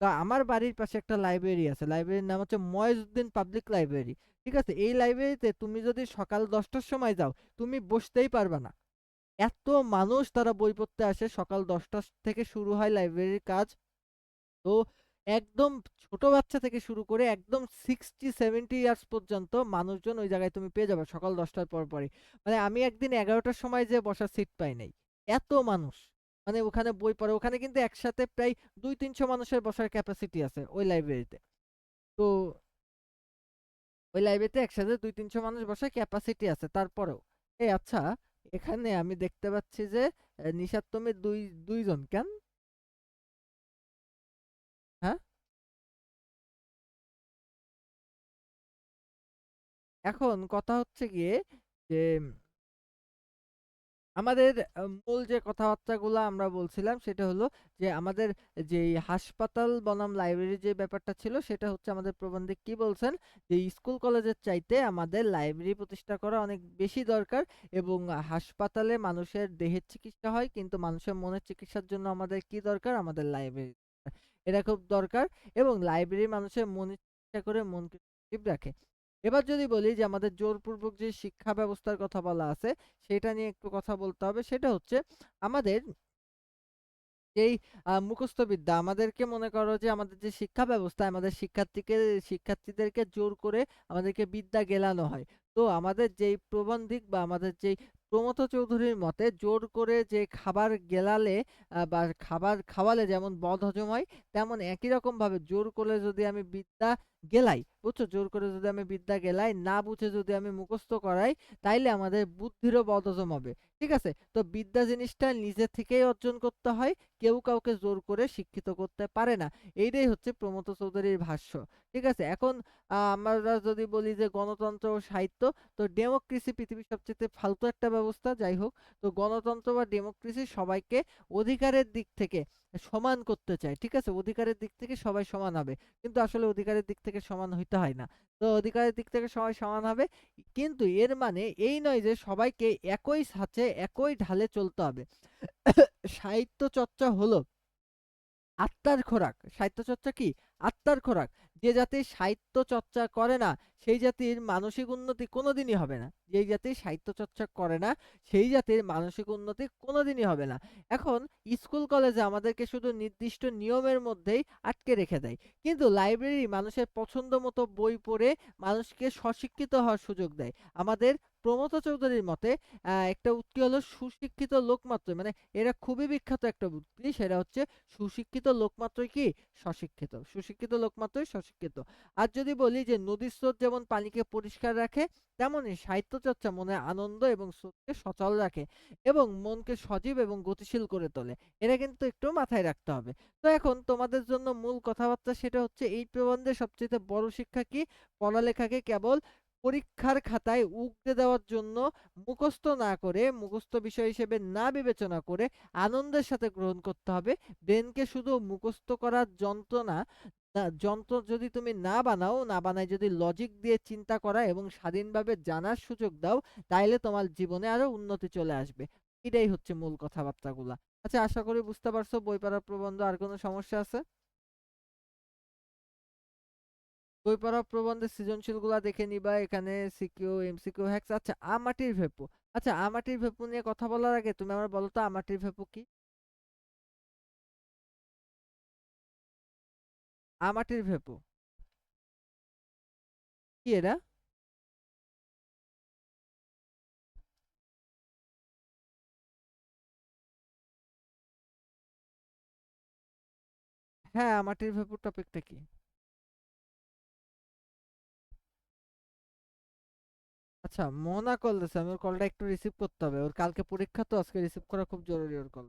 তা আমার বাড়ির পাশে একটা লাইব্রেরি আছে, লাইব্রেরির নাম হচ্ছে ময়েজউদ্দিন পাবলিক লাইব্রেরি। ঠিক আছে, এই লাইব্রেরিতে তুমি যদি সকাল 10টার সময় যাও, তুমি বসতেই পারবে না। এত মানুষ তারা বই পড়তে আসে, সকাল 10টা থেকে শুরু হয় লাইব্রেরির কাজ। তো একদম ছোট বাচ্চা থেকে শুরু করে একদম 60-70 ইয়ার্স পর্যন্ত মানুষজন ওই জায়গায় তুমি পেয়ে যাবে সকাল 10টার পর পরই। মানে আমি একদিন 11টার সময় যে বসার সিট পাই নাই, এত মানুষ। মানে ওখানে বই পড়ে, ওখানে কিন্তু একসাথে প্রায় 200-300 মানুষের বসার ক্যাপাসিটি আছে ওই লাইব্রেরিতে। তো ওই লাইব্রেরিতে একসাথে 200-300 মানুষ বসার ক্যাপাসিটি আছে তারপরেও। এই আচ্ছা, এখানে আমি দেখতে পাচ্ছি যে নিশাত তুমি দুইজন কেন? হ্যাঁ, এখন কথা হচ্ছে গিয়ে যে আমাদের মূল যে কথাবার্তাগুলো আমরা বলছিলাম সেটা হলো যে আমাদের যে হাসপাতাল বনাম লাইব্রেরি যে ব্যাপারটা ছিল, সেটা হচ্ছে আমাদের প্রবন্ধে কি বলছেন, যে স্কুল কলেজের চাইতে আমাদের লাইব্রেরি প্রতিষ্ঠা করা অনেক বেশি দরকার। এবং হাসপাতালে মানুষের দেহের চিকিৎসা হয়, কিন্তু মানুষের মনের চিকিৎসার জন্য আমাদের কি দরকার? আমাদের লাইব্রেরি, এটা খুব দরকার। এবং লাইব্রেরি মানুষের মনের চিকিৎসা করে মনকে ঠিক রাখে। এবার যদি বলি যে আমাদের জোরপূর্বক যে শিক্ষা ব্যবস্থার কথা বলা আছে, সেটা নিয়ে একটু কথা বলতে হবে। সেটা হচ্ছে আমাদের যেই মুখস্থ বিদ্যা, আমাদেরকে মনে করো যে আমাদের যে শিক্ষা ব্যবস্থায় আমাদের শিক্ষার্থীদেরকে জোর করে আমাদেরকে বিদ্যা গেলানো হয়। তো আমাদের যেই প্রবন্ধিক বা আমাদের যেই প্রমথ চৌধুরীর মতে, জোর করে যে খাবার গেলালে বা খাবার খাওয়ালে যেমন বদহজম হয়, তেমন একই রকম ভাবে জোর করে যদি আমি বিদ্যা গেলাই, বুঝছো? জোর করে যদি আমি বিদ্যা গেলাই, না বুঝে যদি আমি মুখস্থ করাই, তাইলে আমাদের বুদ্ধিরও বদহজম হবে। ঠিক আছে? তো বিদ্যা জিনিসটা নিজে থেকেই অর্জন করতে হয়, কেউ কাউকে জোর করে শিক্ষিত করতে পারে না। এইটাই হচ্ছে প্রমথ চৌধুরীর ভাষ্য। ঠিক আছে? এখন আমরা যদি বলি যে গণতন্ত্র ও সাহিত্য, তো ডেমোক্রেসি পৃথিবীর সবচেয়ে ফালতু একটা ব্যবস্থা। যাই হোক, তো গণতন্ত্র বা ডেমোক্রেসি সবাইকে অধিকারের দিক থেকে সমান করতে চায়। ঠিক আছে? অধিকারের দিক থেকে সবাই সমান হবে, কিন্তু আসলে অধিকারের দিক থেকে সমান হইতে হয় না। তো অধিকারের দিক থেকে সবাই সমান হবে, কিন্তু এর মানে এই নয় যে সবাইকে একই ছাঁচে একই ঢালে চলতে হবে। সাহিত্য চর্চা হলো আত্মার খোরাক। সাহিত্য চর্চা কি? আত্মার খোরাক। যে জাতি সাহিত্য চর্চা করে না, সেই জাতির মানসিক উন্নতি কোনোদিনই হবে না। যেই জাতি সাহিত্য চর্চা করে না, সেই জাতির মানসিক উন্নতি কোনোদিনই হবে না। এখন স্কুল কলেজে আমাদেরকে শুধু নির্দিষ্ট নিয়মের মধ্যেই আটকে রেখে দেয়। কিন্তু লাইব্রেরি মানুষের পছন্দ মতো বই পড়ে মানুষকে স্বশিক্ষিত হওয়ার সুযোগ দেয়। আমাদের প্রমথ চৌধুরীর মতে একটা উক্তি হলো সুশিক্ষিত লোক মাত্রই, মানে এরা খুবই বিখ্যাত একটা উক্তি, সেটা হচ্ছে সুশিক্ষিত লোক মাত্রই কি স্বশিক্ষিত, সুশিক্ষিত লোক মাত্রই স্বশিক্ষিত। আর যদি বলি যে নদীর স্রোত যেমন পানিকে পরিষ্কার রাখে, তেমনি সাহিত্য চর্চা মনে আনন্দ এবং স্রোতকে সচল রাখে এবং মনকে সজীব এবং গতিশীল করে তোলে। এটা কিন্তু একটু মাথায় রাখতে হবে। তো এখন তোমাদের জন্য মূল কথাবার্তা সেটা হচ্ছে এই প্রবন্ধের সবচেয়ে বড় শিক্ষা কি? পড়ালেখাকে কেবল পরীক্ষার খাতায় উগরে দেওয়ার জন্য মুখস্থ না করে, মুখস্থ বিষয় হিসেবে না বিবেচনা করে আনন্দের সাথে গ্রহণ করতে হবে। ব্রেনকে শুধু মুখস্থ করার যন্ত্র যন্ত্র যদি তুমি না বানাও, না বানায় যদি লজিক দিয়ে চিন্তা করা এবং স্বাধীনভাবে জানার সুযোগ দাও, তাইলে তোমার জীবনে আরো উন্নতি চলে আসবে। এটাই হচ্ছে মূল কথাবার্তাগুলা। আচ্ছা, আশা করি বুঝতে পারছো বই পড়ার প্রবন্ধ। আর কোনো সমস্যা আছে? বই পড়া প্রবন্ধের সৃজনশীল গুলা দেখে নিবা, এখানে সিকিউ এমসিকিউ হ্যাক্স। আচ্ছা, আমাটির ভেপু। আচ্ছা, আমাটির ভেপু নিয়ে কথা বলার আগে তুমি আমার বলো তো আমাটির ভেপু কি? আমাটির ভেপু কি এটা? হ্যাঁ, আমাটির ভেপু টপিকটা কি? আচ্ছা, মোনা কল দিছে, আমি ওর কলটা একটু রিসিভ করতে হবে। ওর কালকে পরীক্ষা, তো আজকে রিসিভ করা খুব জরুরি ওর কল।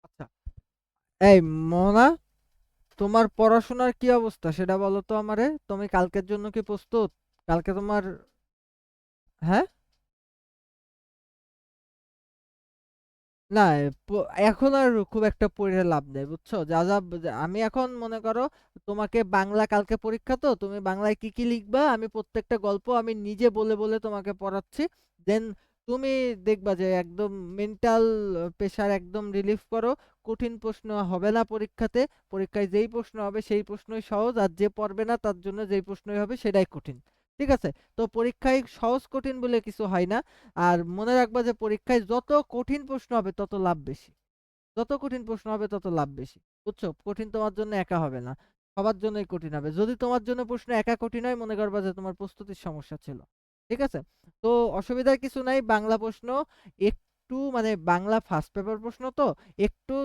আচ্ছা, এই মোনা, তোমার পড়াশোনার কি অবস্থা সেটা বলো তো আমারে। তুমি কালকের জন্য কি প্রস্তুত? কালকে তোমার, হ্যাঁ? না, এখন আর খুব একটা পড়ে লাভ নেই, বুঝছো? আমি এখন মনে করো, তোমাকে বাংলা কালকে পরীক্ষা, তো তুমি বাংলায় কি কি লিখবা আমি প্রত্যেকটা গল্প আমি নিজে বলে বলে তোমাকে পড়াচ্ছি। দেন তুমি দেখবা যে একদম মেন্টাল প্রেশার একদম রিলিফ করো। কঠিন প্রশ্ন হবে না পরীক্ষাতে। পরীক্ষায় যেই প্রশ্ন হবে সেই প্রশ্নই সহজ, আর যে পড়বে না তার জন্য যেই প্রশ্নই হবে সেটাই কঠিন। ঠিক আছে? তো পরীক্ষায় সহজ কঠিন বলে কিছু হয় না। আর মনে রাখবা যে পরীক্ষায় যত কঠিন প্রশ্ন হবে তত লাভ বেশি। যত কঠিন প্রশ্ন হবে তত লাভ বেশি। বুঝছো? কঠিন তোমার জন্য একা হবে না, সবার জন্যই কঠিন হবে। যদি তোমার জন্য প্রশ্ন একা কঠিন হয়, মনে করবা যে তোমার প্রস্তুতির সমস্যা ছিল। ঠিক আছে? তো অসুবিধার কিছু নাই। বাংলা প্রশ্ন একটু মানে বাংলা ফার্স্ট পেপার প্রশ্ন তো একটু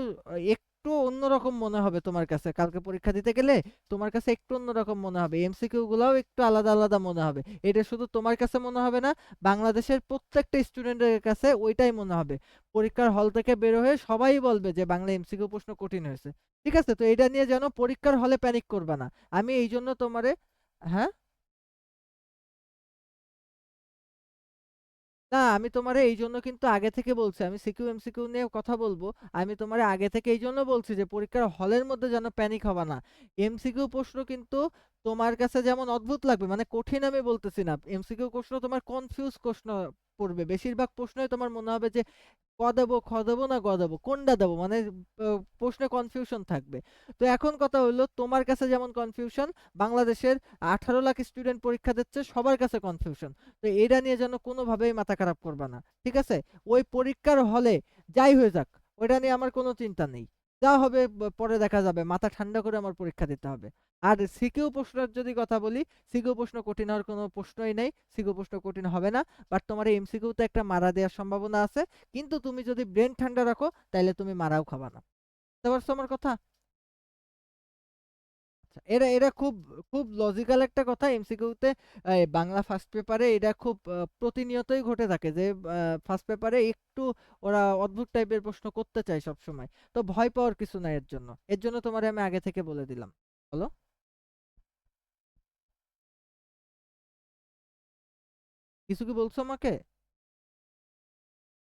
একটু অন্যরকম মনে হবে তোমার কাছে কালকে পরীক্ষা দিতে গেলে। তোমার কাছে একটু অন্যরকম মনে হবে, এমসিকিউ গুলাও একটু আলাদা আলাদা মনে হবে। এটা শুধু তোমার কাছে মনে হবে না, বাংলাদেশের প্রত্যেকটা স্টুডেন্টের কাছে ওইটাই মনে হবে। পরীক্ষার হল থেকে বের হয়ে সবাই বলবে যে বাংলা এমসিকিউ প্রশ্ন কঠিন হয়েছে। ঠিক আছে, তো এটা নিয়ে যেন পরীক্ষার হলে প্যানিক করবা না। আমি এই জন্য তোমারে, হ্যাঁ, না আমি তোমারে এই জন্য কিন্তু আগে থেকে বলছি, আমি সিকিউ এমসিকিউ নিয়ে কথা বলবো। আমি তোমারে আগে থেকে এই জন্য বলছি যে পরীক্ষার হলের মধ্যে যেন প্যানিক হবা না। এমসিকিউ প্রশ্ন কিন্তু তোমার কাছে যেমন অদ্ভুত লাগবে, মানে কঠিন আমি বলতেছি না, এমসিকিউ প্রশ্ন তোমার কনফিউজ প্রশ্ন পড়বে, বেশিরভাগ প্রশ্নই তোমার মনে হবে যে ক দেবো, খ দেবো না গ দেবো, কোনটা দেবো, মানে প্রশ্নে কনফিউশন থাকবে। তো এখন কথা হলো, তোমার কাছে যেমন কনফিউশন, বাংলাদেশের 18 লাখ স্টুডেন্ট পরীক্ষা দিচ্ছে, সবার কাছে কনফিউশন। তো এটা নিয়ে যেন কোনোভাবেই মাথা খারাপ করবা না, ঠিক আছে? ওই পরীক্ষার হলে যাই হয়ে যাক, ওইটা নিয়ে আমার কোনো চিন্তা নেই। যা হবে পরে দেখা যাবে, মাথা ঠান্ডা করে আমার পরীক্ষা দিতে হবে। আর সিকিউ প্রশ্নের যদি কথা বলি, সিকিউ প্রশ্ন কঠিন হওয়ার কোনো প্রশ্নই নেই, সিকিউ প্রশ্ন কঠিন হবে না। বাট তোমার এমসিকিউতে একটা মারা দেওয়ার সম্ভাবনা আছে, কিন্তু তুমি যদি ব্রেন ঠান্ডা রাখো তাহলে তুমি মারাও খাবা না। বুঝতে পারছো আমার কথা? আচ্ছা, এরা এরা খুব খুব লজিক্যাল একটা কথা এমসিকিউতে। বাংলা ফার্স্ট পেপারে এটা খুব প্রতিনিয়তই ঘটে থাকে যে ফার্স্ট পেপারে একটু ওরা অদ্ভুত টাইপের প্রশ্ন করতে চায় সব সময়। তো ভয় পাওয়ার কিছু নাই এর জন্য, এর জন্য তোমারে আমি আগে থেকে বলে দিলাম। বলো, কিছু কি বলছো আমাকে?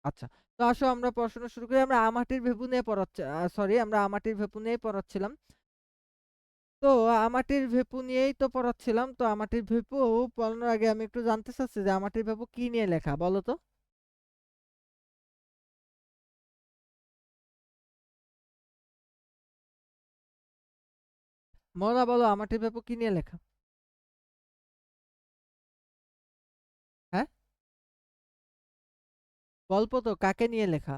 আচ্ছা, তো আসো আমরা পড়াশোনা শুরু করি। আমরা আমাটির ভেপু নিয়ে পড়াচ্ছি, সরি, আমরা আমাটির ভেপু নিয়েই পড়াচ্ছিলাম। তো আমাটির ভেপু নিয়েই তো পড়াচ্ছিলাম। তো আমাটির ভেপু পড়ানোর আগে আমি একটু জানতে চাচ্ছি যে আমাটির ভেপু কি নিয়ে লেখা, বলো তো? মনা, বলো আমাটির ভেপু কি নিয়ে লেখা? হ্যাঁ, গল্প তো, কাকে নিয়ে লেখা?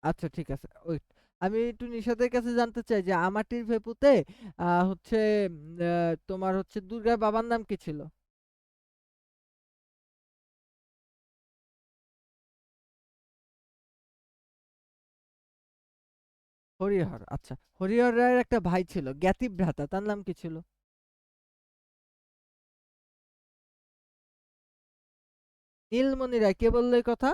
আচ্ছা ঠিক আছে, ওয়েট, আমি একটু নিশাতের কাছে জানতে চাই যে আমাটির ভেপুতে হচ্ছে তোমার হচ্ছে দুর্গার বাবার নাম কি ছিল? হরিহর, আচ্ছা। হরিহর রায়ের একটা ভাই ছিল জ্ঞাতিভ্রাতা, তার নাম কি ছিল? নীলমণি রায়, কে বললো এই কথা?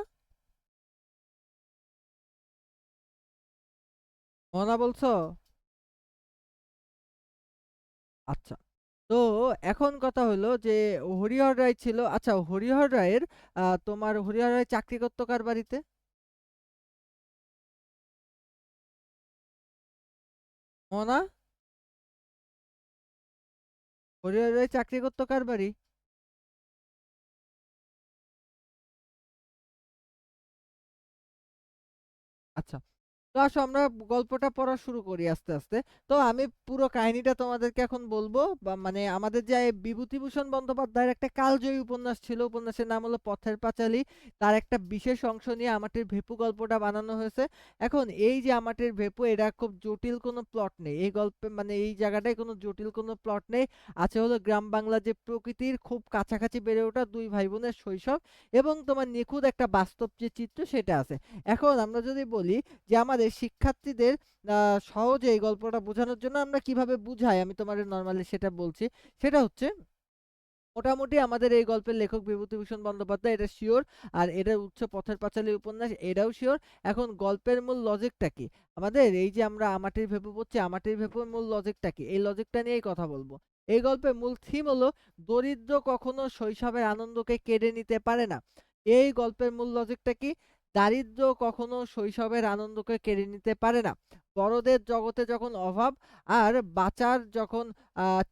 মনা বলছো? আচ্ছা, তো এখন কথা হলো যে হরিহর রায় ছিল, আচ্ছা হরিহর রায়ের তোমার হরিহর রায় চাকরি করতো কার বাড়িতে? মনা, হরিহর রায় চাকরি করতো কার বাড়ি? আচ্ছা, তো আসো আমরা গল্পটা পড়া শুরু করি আস্তে আস্তে। তো আমি পুরো কাহিনীটা তোমাদেরকে এখন বলবো, বা মানে আমাদের যে বিভূতিভূষণ বন্দ্যোপাধ্যায়ের একটা কালজয়ী উপন্যাস ছিল, উপন্যাসের নাম হলো পথের পাঁচালী। তার একটা বিশেষ অংশ নিয়ে আমাটির ভেপু গল্পটা বানানো হয়েছে। এখন এই যে আমাটির ভেপু, এটা খুব জটিল কোনো প্লট নেই এই গল্পে, মানে এই জায়গাটায় কোনো জটিল কোনো প্লট নেই। আছে হলো গ্রাম বাংলা যে প্রকৃতির খুব কাছাকাছি বেড়ে ওঠা দুই ভাই বোনের শৈশব, এবং তোমার নিখুঁত একটা বাস্তব যে চিত্র সেটা আছে। এখন আমরা যদি বলি যে আমাদের শিক্ষার্থীদের সহজে এই গল্পটা বোঝানোর জন্য আমরা কিভাবে বুঝাই, আমি তোমাদের নরমালি সেটা বলছি। সেটা হচ্ছে, মোটামুটি আমাদের এই গল্পের লেখক বিভূতিভূষণ বন্দ্যোপাধ্যায়, এটা শিওর। আর এটার উৎস পথের পাঁচালী উপন্যাস, এটাও শিওর। এখন গল্পের মূল লজিকটা কি, আমাদের এই যে আমরা আমাটির ভেপু পড়ছি, আমাটির ভেপুর মূল লজিকটা কি, এই লজিকটা নিয়েই কথা বলবো। এই গল্পের মূল থিম হলো, দরিদ্র কখনো শৈশবের আনন্দকে কেড়ে নিতে পারে না। এই গল্পের মূল লজিকটা কি, দারিদ্র্য কখনো শৈশবের আনন্দকে কেড়ে নিতে পারে না। বড়দের জগতে যখন অভাব আর বাঁচার যখন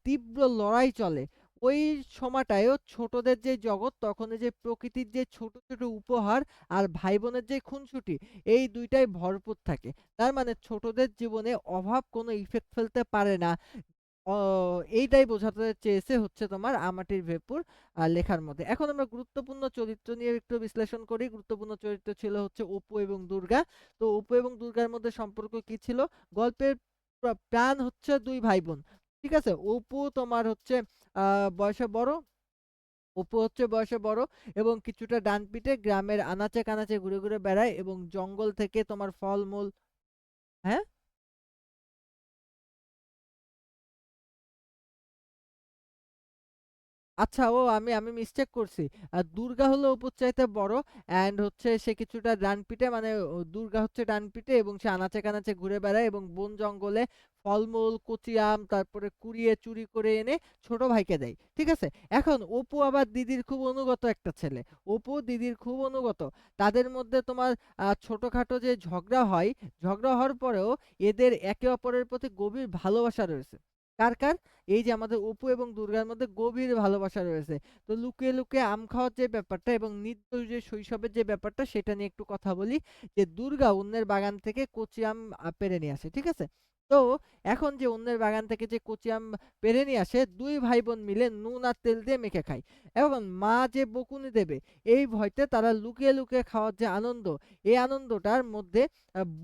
তীব্র লড়াই চলে, ওই সময়টায়ও ছোটদের যে জগৎ, তখন এই যে প্রকৃতির যে ছোট ছোট উপহার আর ভাই বোনের যে খুনসুটি, এই দুইটাই ভরপুর থাকে। তার মানে ছোটদের জীবনে অভাব কোনো ইফেক্ট ফেলতে পারে না। ও, এইটাই বোঝাতে চেয়েছে হচ্ছে তোমার আমাটির ভেপুর লেখার মধ্যে। এখন আমরা গুরুত্বপূর্ণ চরিত্র নিয়ে একটু বিশ্লেষণ করি। গুরুত্বপূর্ণ চরিত্র ছিল হচ্ছে অপু এবং দুর্গা। তো অপু এবং দুর্গার মধ্যে সম্পর্ক কি ছিল? গল্পের প্রাণ হচ্ছে দুই ভাই বোন, ঠিক আছে? অপু তোমার হচ্ছে বয়সে বড়। অপু হচ্ছে বয়সে বড় এবং কিছুটা ডানপিটে গ্রামের আনাচে কানাচে ঘুরে ঘুরে বেড়ায় এবং জঙ্গল থেকে তোমার ফলমূল। হ্যাঁ? আচ্ছা, ও আমি আমি মিস্টেক করছি। দুর্গা হলো অপুর চাইতে বড় অ্যান্ড হচ্ছে সে কিছুটা ডানপিটে, মানে দুর্গা হচ্ছে ডানপিটে এবং সে আনাচে কানাচে ঘুরে বেড়ায় এবং বন জঙ্গলে ফলমূল, কচি আম, তারপরে কুড়িয়ে চুরি করে এনে ছোট ভাইকে দেয়। ঠিক আছে? এখন অপু আবার দিদির খুব অনুগত একটা ছেলে। অপু দিদির খুব অনুগত। তাদের মধ্যে তোমার ছোটখাটো যে ঝগড়া হয়, ঝগড়া হওয়ার পরেও এদের একে অপরের প্রতি গভীর ভালোবাসা রয়েছে। কার কার? এই যে আমাদের অপু এবং দুর্গার মধ্যে গভীর ভালোবাসা রয়েছে। তো লুকিয়ে লুকিয়ে আম খাওয়ার যে ব্যাপারটা এবং নিত্য যে শৈশবের যে ব্যাপারটা সেটা নিয়ে একটু কথা বলি। যে দুর্গা অন্যের বাগান থেকে কচি আম পেড়ে নিয়ে আসে। ঠিক আছে? তো এখন যে অন্যের বাগান থেকে যে কচি আম পেড়ে নিয়ে আসে, দুই ভাই বোন মিলে নুন আর তেল দিয়ে মেখে খায়। এখন মা যে বকুনি দেবে এই ভয়তে তারা লুকিয়ে লুকিয়ে খাওয়ার যে আনন্দ, এই আনন্দটার মধ্যে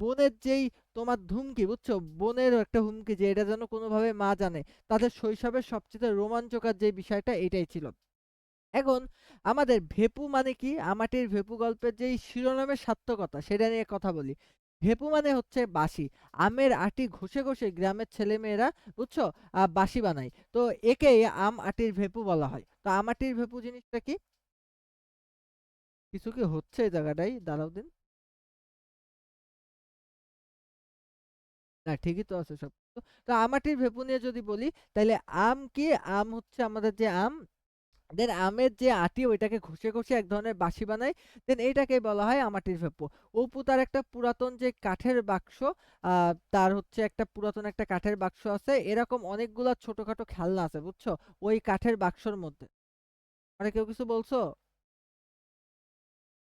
বোনের যেই তোমার ধুমকি, বুঝছো? বোনের একটা হুমকি যে এটা যেন কোনোভাবে মা জানে। তাদের শৈশবের সবচেয়ে রোমাঞ্চকর যে বিষয়টা এটাই ছিল। এখন আমাদের ভেপু মানে কি? আমাটির ভেপু গল্পের যেই শিরোনামের সার্থকতা সেটা নিয়ে কথা বলি। ভেপু মানে হচ্ছে বাঁশি। আমের আটি ঘষে ঘষে গ্রামের ছেলেমেয়েরা, বুঝছো, বাঁশি বানায়। তো একেই আম আটির ভেপু বলা হয়। তো আম আটির ভেপু জিনিসটা কি? কিছু কি হচ্ছে এই জায়গাটায়? দাঁড়াও দিন। না, ঠিকই তো আছে সব। তো আমাটির ভেপু নিয়ে যদি বলি, তাইলে আম কি? আম হচ্ছে আমাদের যে আম, দেন আমের যে আটি ওইটাকে ঘষে ঘষে এক ধরনের বাঁশি বানায়। দেন এইটাকে বলা হয় আমাটির ভেপু। অপু তার একটা পুরাতন যে কাঠের বাক্স, তার হচ্ছে একটা পুরাতন একটা কাঠের বাক্স আছে। এরকম অনেকগুলা ছোটখাটো খেলনা আছে, বুঝছো, ওই কাঠের বাক্সর মধ্যে। মানে কেউ কিছু বলছো?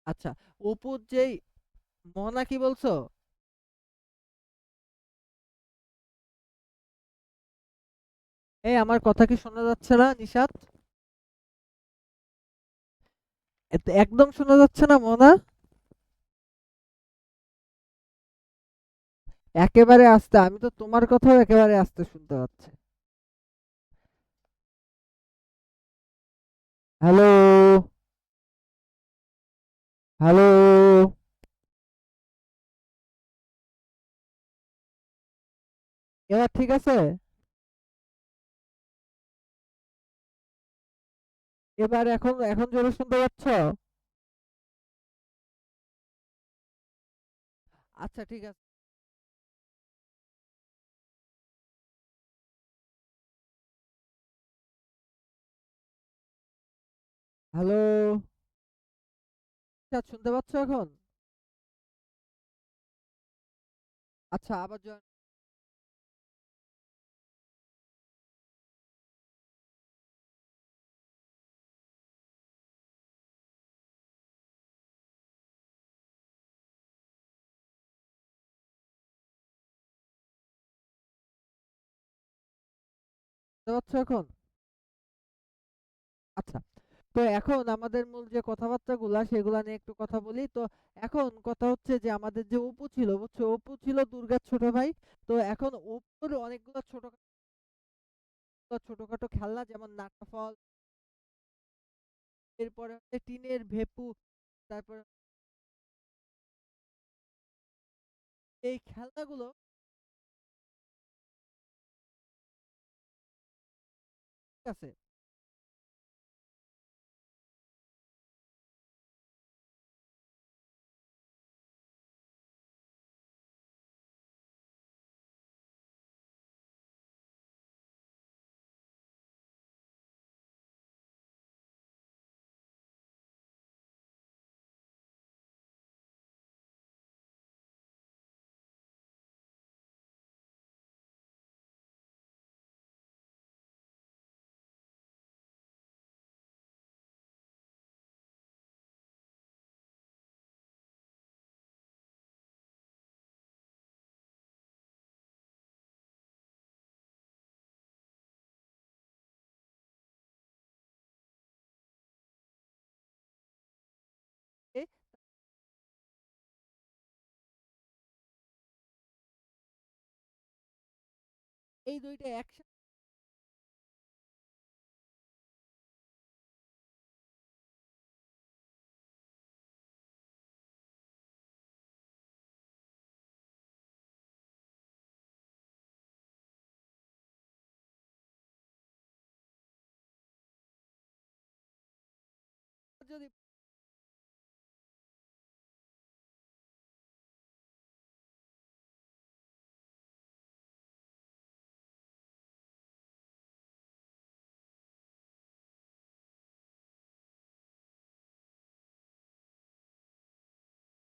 আচ্ছা, অপুর যেই মোহনা কি বলছো? এই আমার কথা কি শোনা যাচ্ছে না নিশাত? একদম শোনা যাচ্ছে না মোহনা? একেবারে আস্তে, আমি তো তোমার কথাও একেবারে আস্তে শুনতে পাচ্ছি। হ্যালো? হ্যালো? এবার ঠিক আছে? এবার এখন এখন জোরে শুনতে পাচ্ছ? আচ্ছা, ঠিক আছে। হ্যালো? আচ্ছা, শুনতে পাচ্ছ এখন? আচ্ছা, আবার জয়েন করতে পারছো এখন? আচ্ছা, তো এখন আমাদের মূল যে কথাবার্তাগুলা সেগুলা নিয়ে একটু কথা বলি। তো এখন কথা হচ্ছে যে আমাদের যে অপু ছিল, বুঝছো, অপু ছিল দুর্গার ছোট ভাই। তো এখন অপুর অনেকগুলো ছোটখাটো খেলনা, যেমন নাটা ফল, এরপরে হচ্ছে টিনের ভেপু, তারপর এই খেলনাগুলো, ঠিক আছে? এ এই ২ টা একসাথে যদি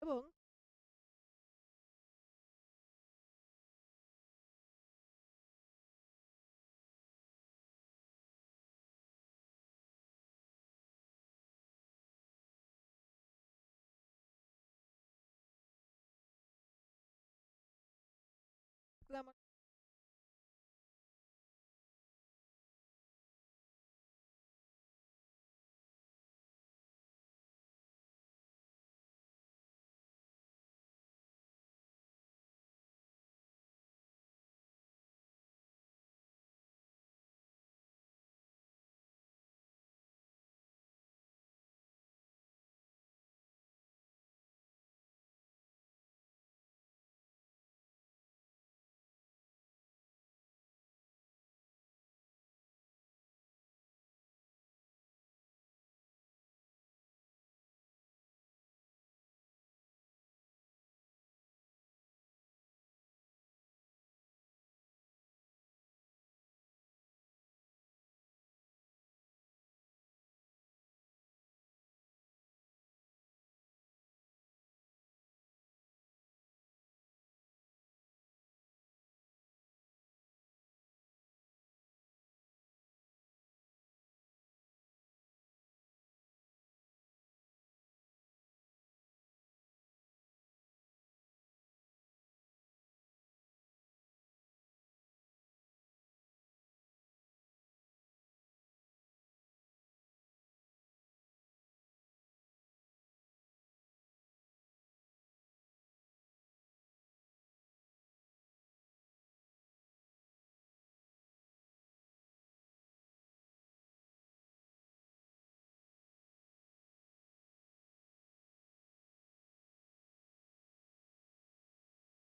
এবং আমার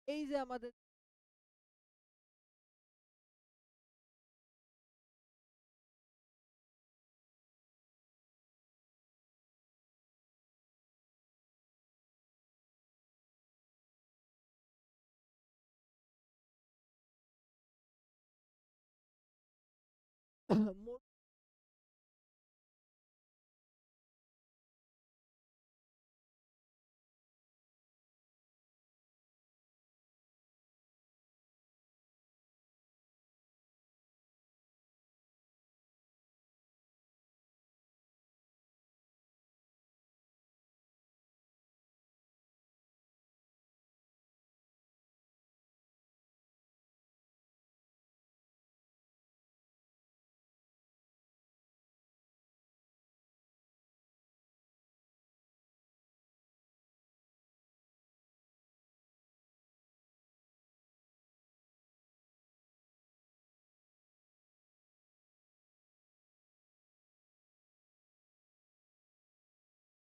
এই যে আমাদের মোট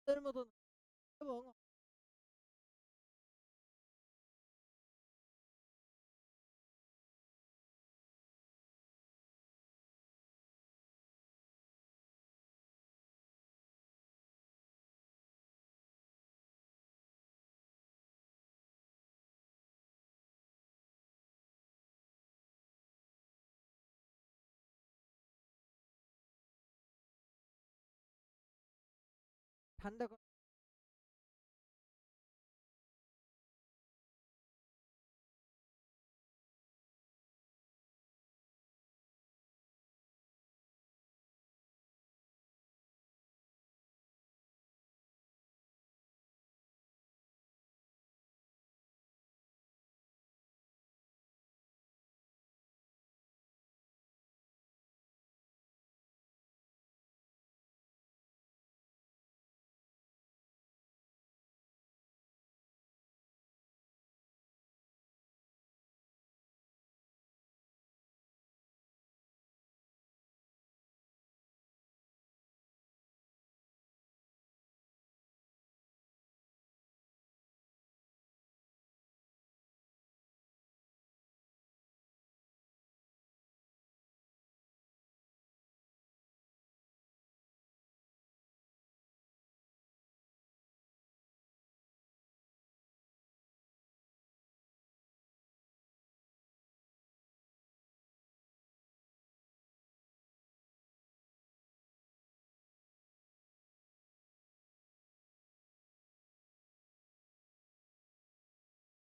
এর মতন এবং ঠান্ডা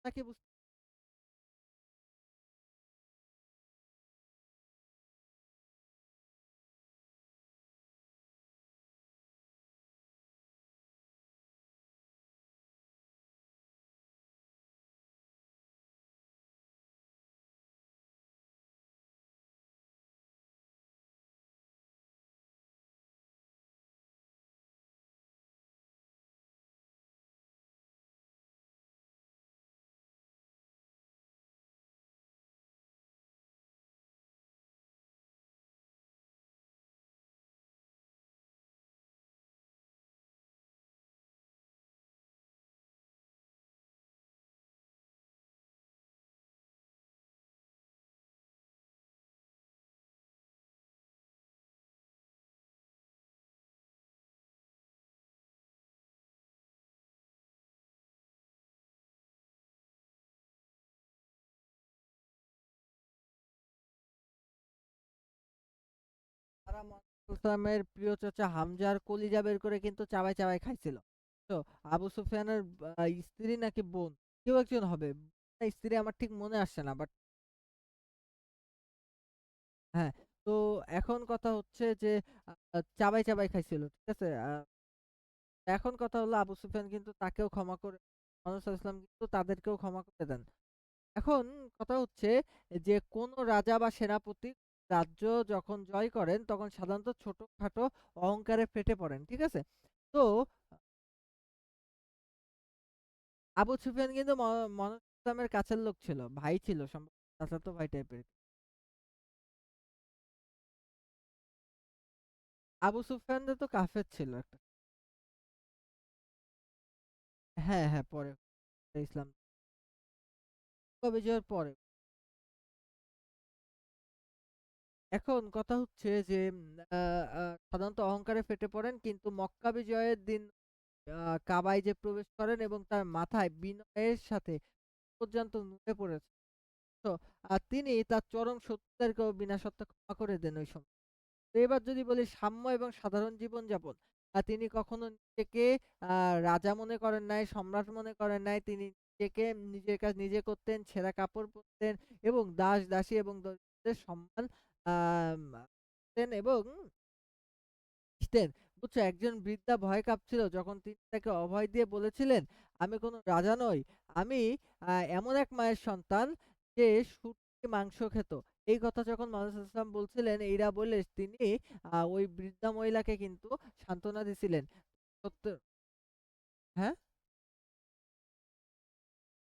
নাকি তারা ইসলামের প্রিয় চাচা হামজার কলিজা বের করে কিন্তু চাবাই চাবাই খাইছিল। তো আবু সুফিয়ানের স্ত্রী নাকি বোন, কেউ একজন হবে। স্ত্রী আমার ঠিক মনে আসছে না, বাট হ্যাঁ। তো এখন কথা হচ্ছে যে চাবাই চাবাই খাইছিল, ঠিক আছে। এখন কথা হলো আবু সুফিয়ান কিন্তু তাকেও ক্ষমা করে, মুহাম্মদ সাল্লাল্লাহু আলাইহি ওয়াসাল্লাম কিন্তু তাদেরকেও ক্ষমা করে দেন। এখন কথা হচ্ছে যে কোন রাজা বা সেনাপতি রাজ্য যখন জয় করেন তখন সাধারণত ছোটখাটো অহংকারে ফেটে পড়েন, ঠিক আছে। তো আবু সুফিয়ান কিন্তু মনোজ ইসলামের কাছের লোক ছিল, ভাই ছিল, সম্ভবত চাচাতো ভাই টাইপের। আবু সুফিয়ান তো কাফের ছিল একটা। হ্যাঁ হ্যাঁ, পরে ইসলাম বিজয়ের পরে। এখন কথা হচ্ছে যে সাধারণত অহংকারে ফেটে পড়েন, কিন্তু মক্কা বিজয়ের দিন কাবায় যে প্রবেশ করেন এবং তার মাথায় বিনয়ের সাথে পর্যন্ত নুয়ে পড়েছে। তো তিনি তার চরম শত্রুদেরকেও বিনা শর্তে ক্ষমা করে দেন ওই সময়। তো এবার যদি বলি সাম্য এবং সাধারণ জীবনযাপন, তিনি কখনো নিজেকে রাজা মনে করেন নাই, সম্রাট মনে করেন নাই। তিনি নিজেকে নিজের কাজ নিজে করতেন, ছেঁড়া কাপড় পরতেন এবং দাস-দাসী এবং দরিদ্রদের সম্মান আম করতেন এবং বুঝতেন। বুঝছো, একজন বৃদ্ধা ভয়ে কাঁপছিল যখন তিনি তাকে অভয় দিয়ে বলেছিলেন, "আমি কোনো রাজা নই। আমি এমন এক মায়ের সন্তান যে শুটকি মাংস খেত।" এই কথা যখন মুহাম্মদ সাল্লাল্লাহু আলাইহি ওয়াসাল্লাম বলছিলেন, এইটা বলে তিনি ওই বৃদ্ধা মহিলাকে কিন্তু সান্ত্বনা দিছিলেন। সত্য, হ্যাঁ?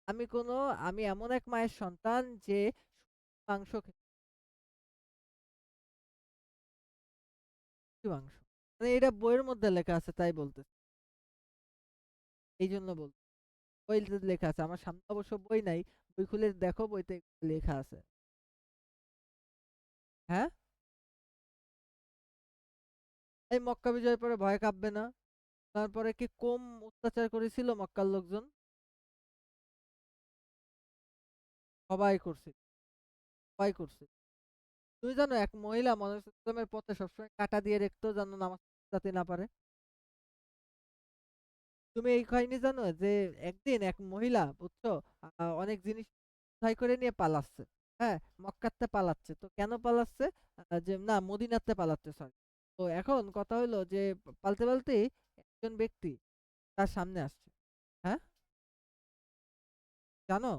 আমি কোনো আমি এমন এক মায়ের সন্তান যে শুটকি মাংস শুটকি মাংস। মানে এটা বইয়ের মধ্যে লেখা আছে তাই বলতেছি। এইজন্য বইতে লেখা আছে। আমার সামনে অবশ্য বই নাই। বই খুলে দেখো, বইতে লেখা আছে। হ্যাঁ? এই মক্কা বিজয়ের পরে ভয় কাঁপবে না? তারপরে কি কম অত্যাচার করেছিল মক্কার লোকজন? সবাই করছে, সবাই করছে। তুমি জানো এক মহিলা মহানবী সাল্লাল্লাহু পথে সবসময় কাঁটা দিয়ে রাখতো যেন নামাজ যাতে না পারে? তুমি এই কাহিনী জানো যে একদিন এক মহিলা, বুঝছো, অনেক জিনিস বোঝাই করে নিয়ে পালাচ্ছে। হ্যাঁ, মক্কাতে পালাচ্ছে। তো কেন পালাচ্ছে? যে না, মদিনাতে পালাচ্ছে, সরি। তো এখন কথা হলো যে পালতে পালতেই একজন ব্যক্তি তার সামনে আসছে। হ্যাঁ, জানো?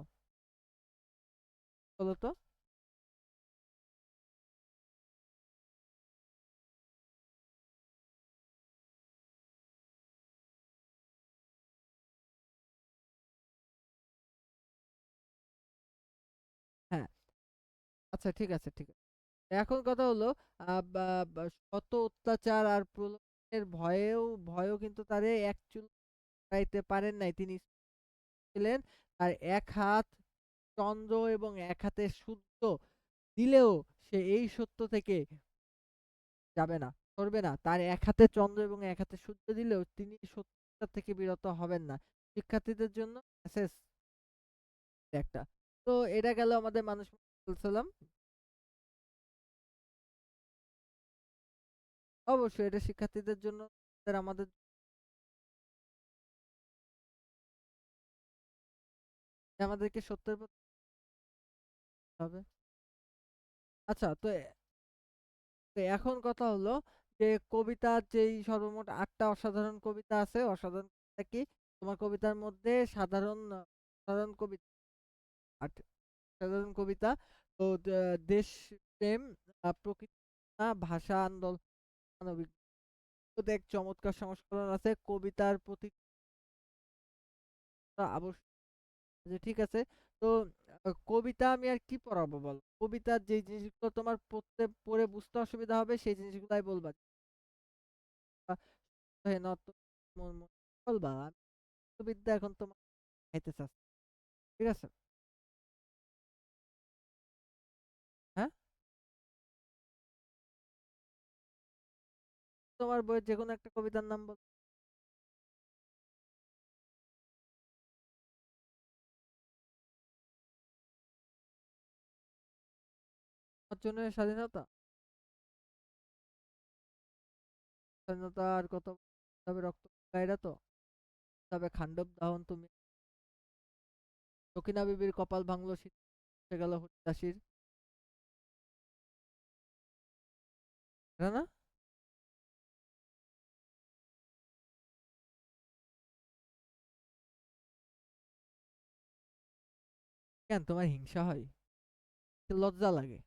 বলো তো। হ্যাঁ, আচ্ছা, ঠিক আছে, ঠিক আছে। এখন কথা হলো শত অত্যাচার আর প্রলোভনের ভয়েও কিন্তু তারে এক চুল সরাইতে পারেন নাই। তিনি ছিলেন তার এক হাত চন্দ্র এবং এক হাতে সূর্য দিলেও সে এই সত্য থেকে যাবে না, সরবে না। তার এক হাতে চন্দ্র এবং এক হাতে সূর্য দিলেও তিনি সত্যটা থেকে বিরত হবেন না। শিক্ষার্থীদের জন্য মেসেজ একটা। তো এটা গেল আমাদের মানুষ সাল্লাম। অবশ্যই এটা শিক্ষার্থীদের জন্য, আমাদের আমাদেরকে সত্যের পথে হবে। আচ্ছা, তো এখন কথা হলো যে কবিতার যেই সর্বমোট ৮টা অসাধারণ কবিতা আছে, অসাধারণ কবিতা কি? তোমার কবিতার মধ্যে সাধারণ কবিতা ৮ সাধারণ কবিতা। তো দেশপ্রেম, প্রকৃতি, ভাষা আন্দোলন, মানবিক বোধ এক চমৎকার সংস্করণ আছে। কবিতার প্রতি আবশ্যক যে ঠিক আছে। তো কবিতা আমি আর কি পড়াবো বলো? কবিতার যেই জিনিসগুলো তোমার পড়তে পড়ে বুঝতে অসুবিধা হবে সেই জিনিসগুলাই বলবা। আ হে নত মন মন বলবা। বিদ্যা এখন তোমার খাইতে চাচ্ছি। ঠিক আছে? হ্যাঁ? তোমার বইয়ের যেকোনো একটা কবিতার নাম বলো। অর্জনের স্বাধীনতা? স্বাধীনতা আর কত তবে রক্ত গায়রা তো? তবে খান্ডব দাহন তুমি দক্ষিণা বিবির কপাল ভাঙলো শীত এসে গেল হরিদাসীর। এটা না? কেন তোমার হিংসা হয়? লজ্জা লাগে?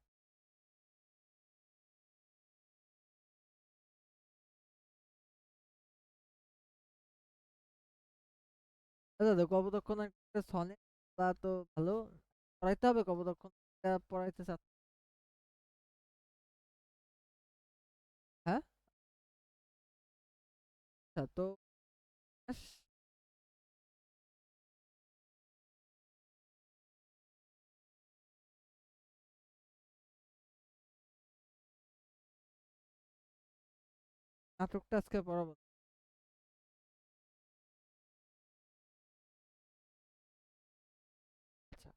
আচ্ছা তো কপোতক্ষ একটা সনেট তা তো ভালো পড়াইতে হবে কপোতক্ষ পড়াইতে চাচ্ছ? হ্যাঁ? আচ্ছা তো ব্যাস, নাটকটা আজকে পড়াবো। আচ্ছা,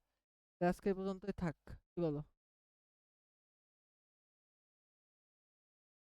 তো আজকে এই পর্যন্তই থাক, কি বলো?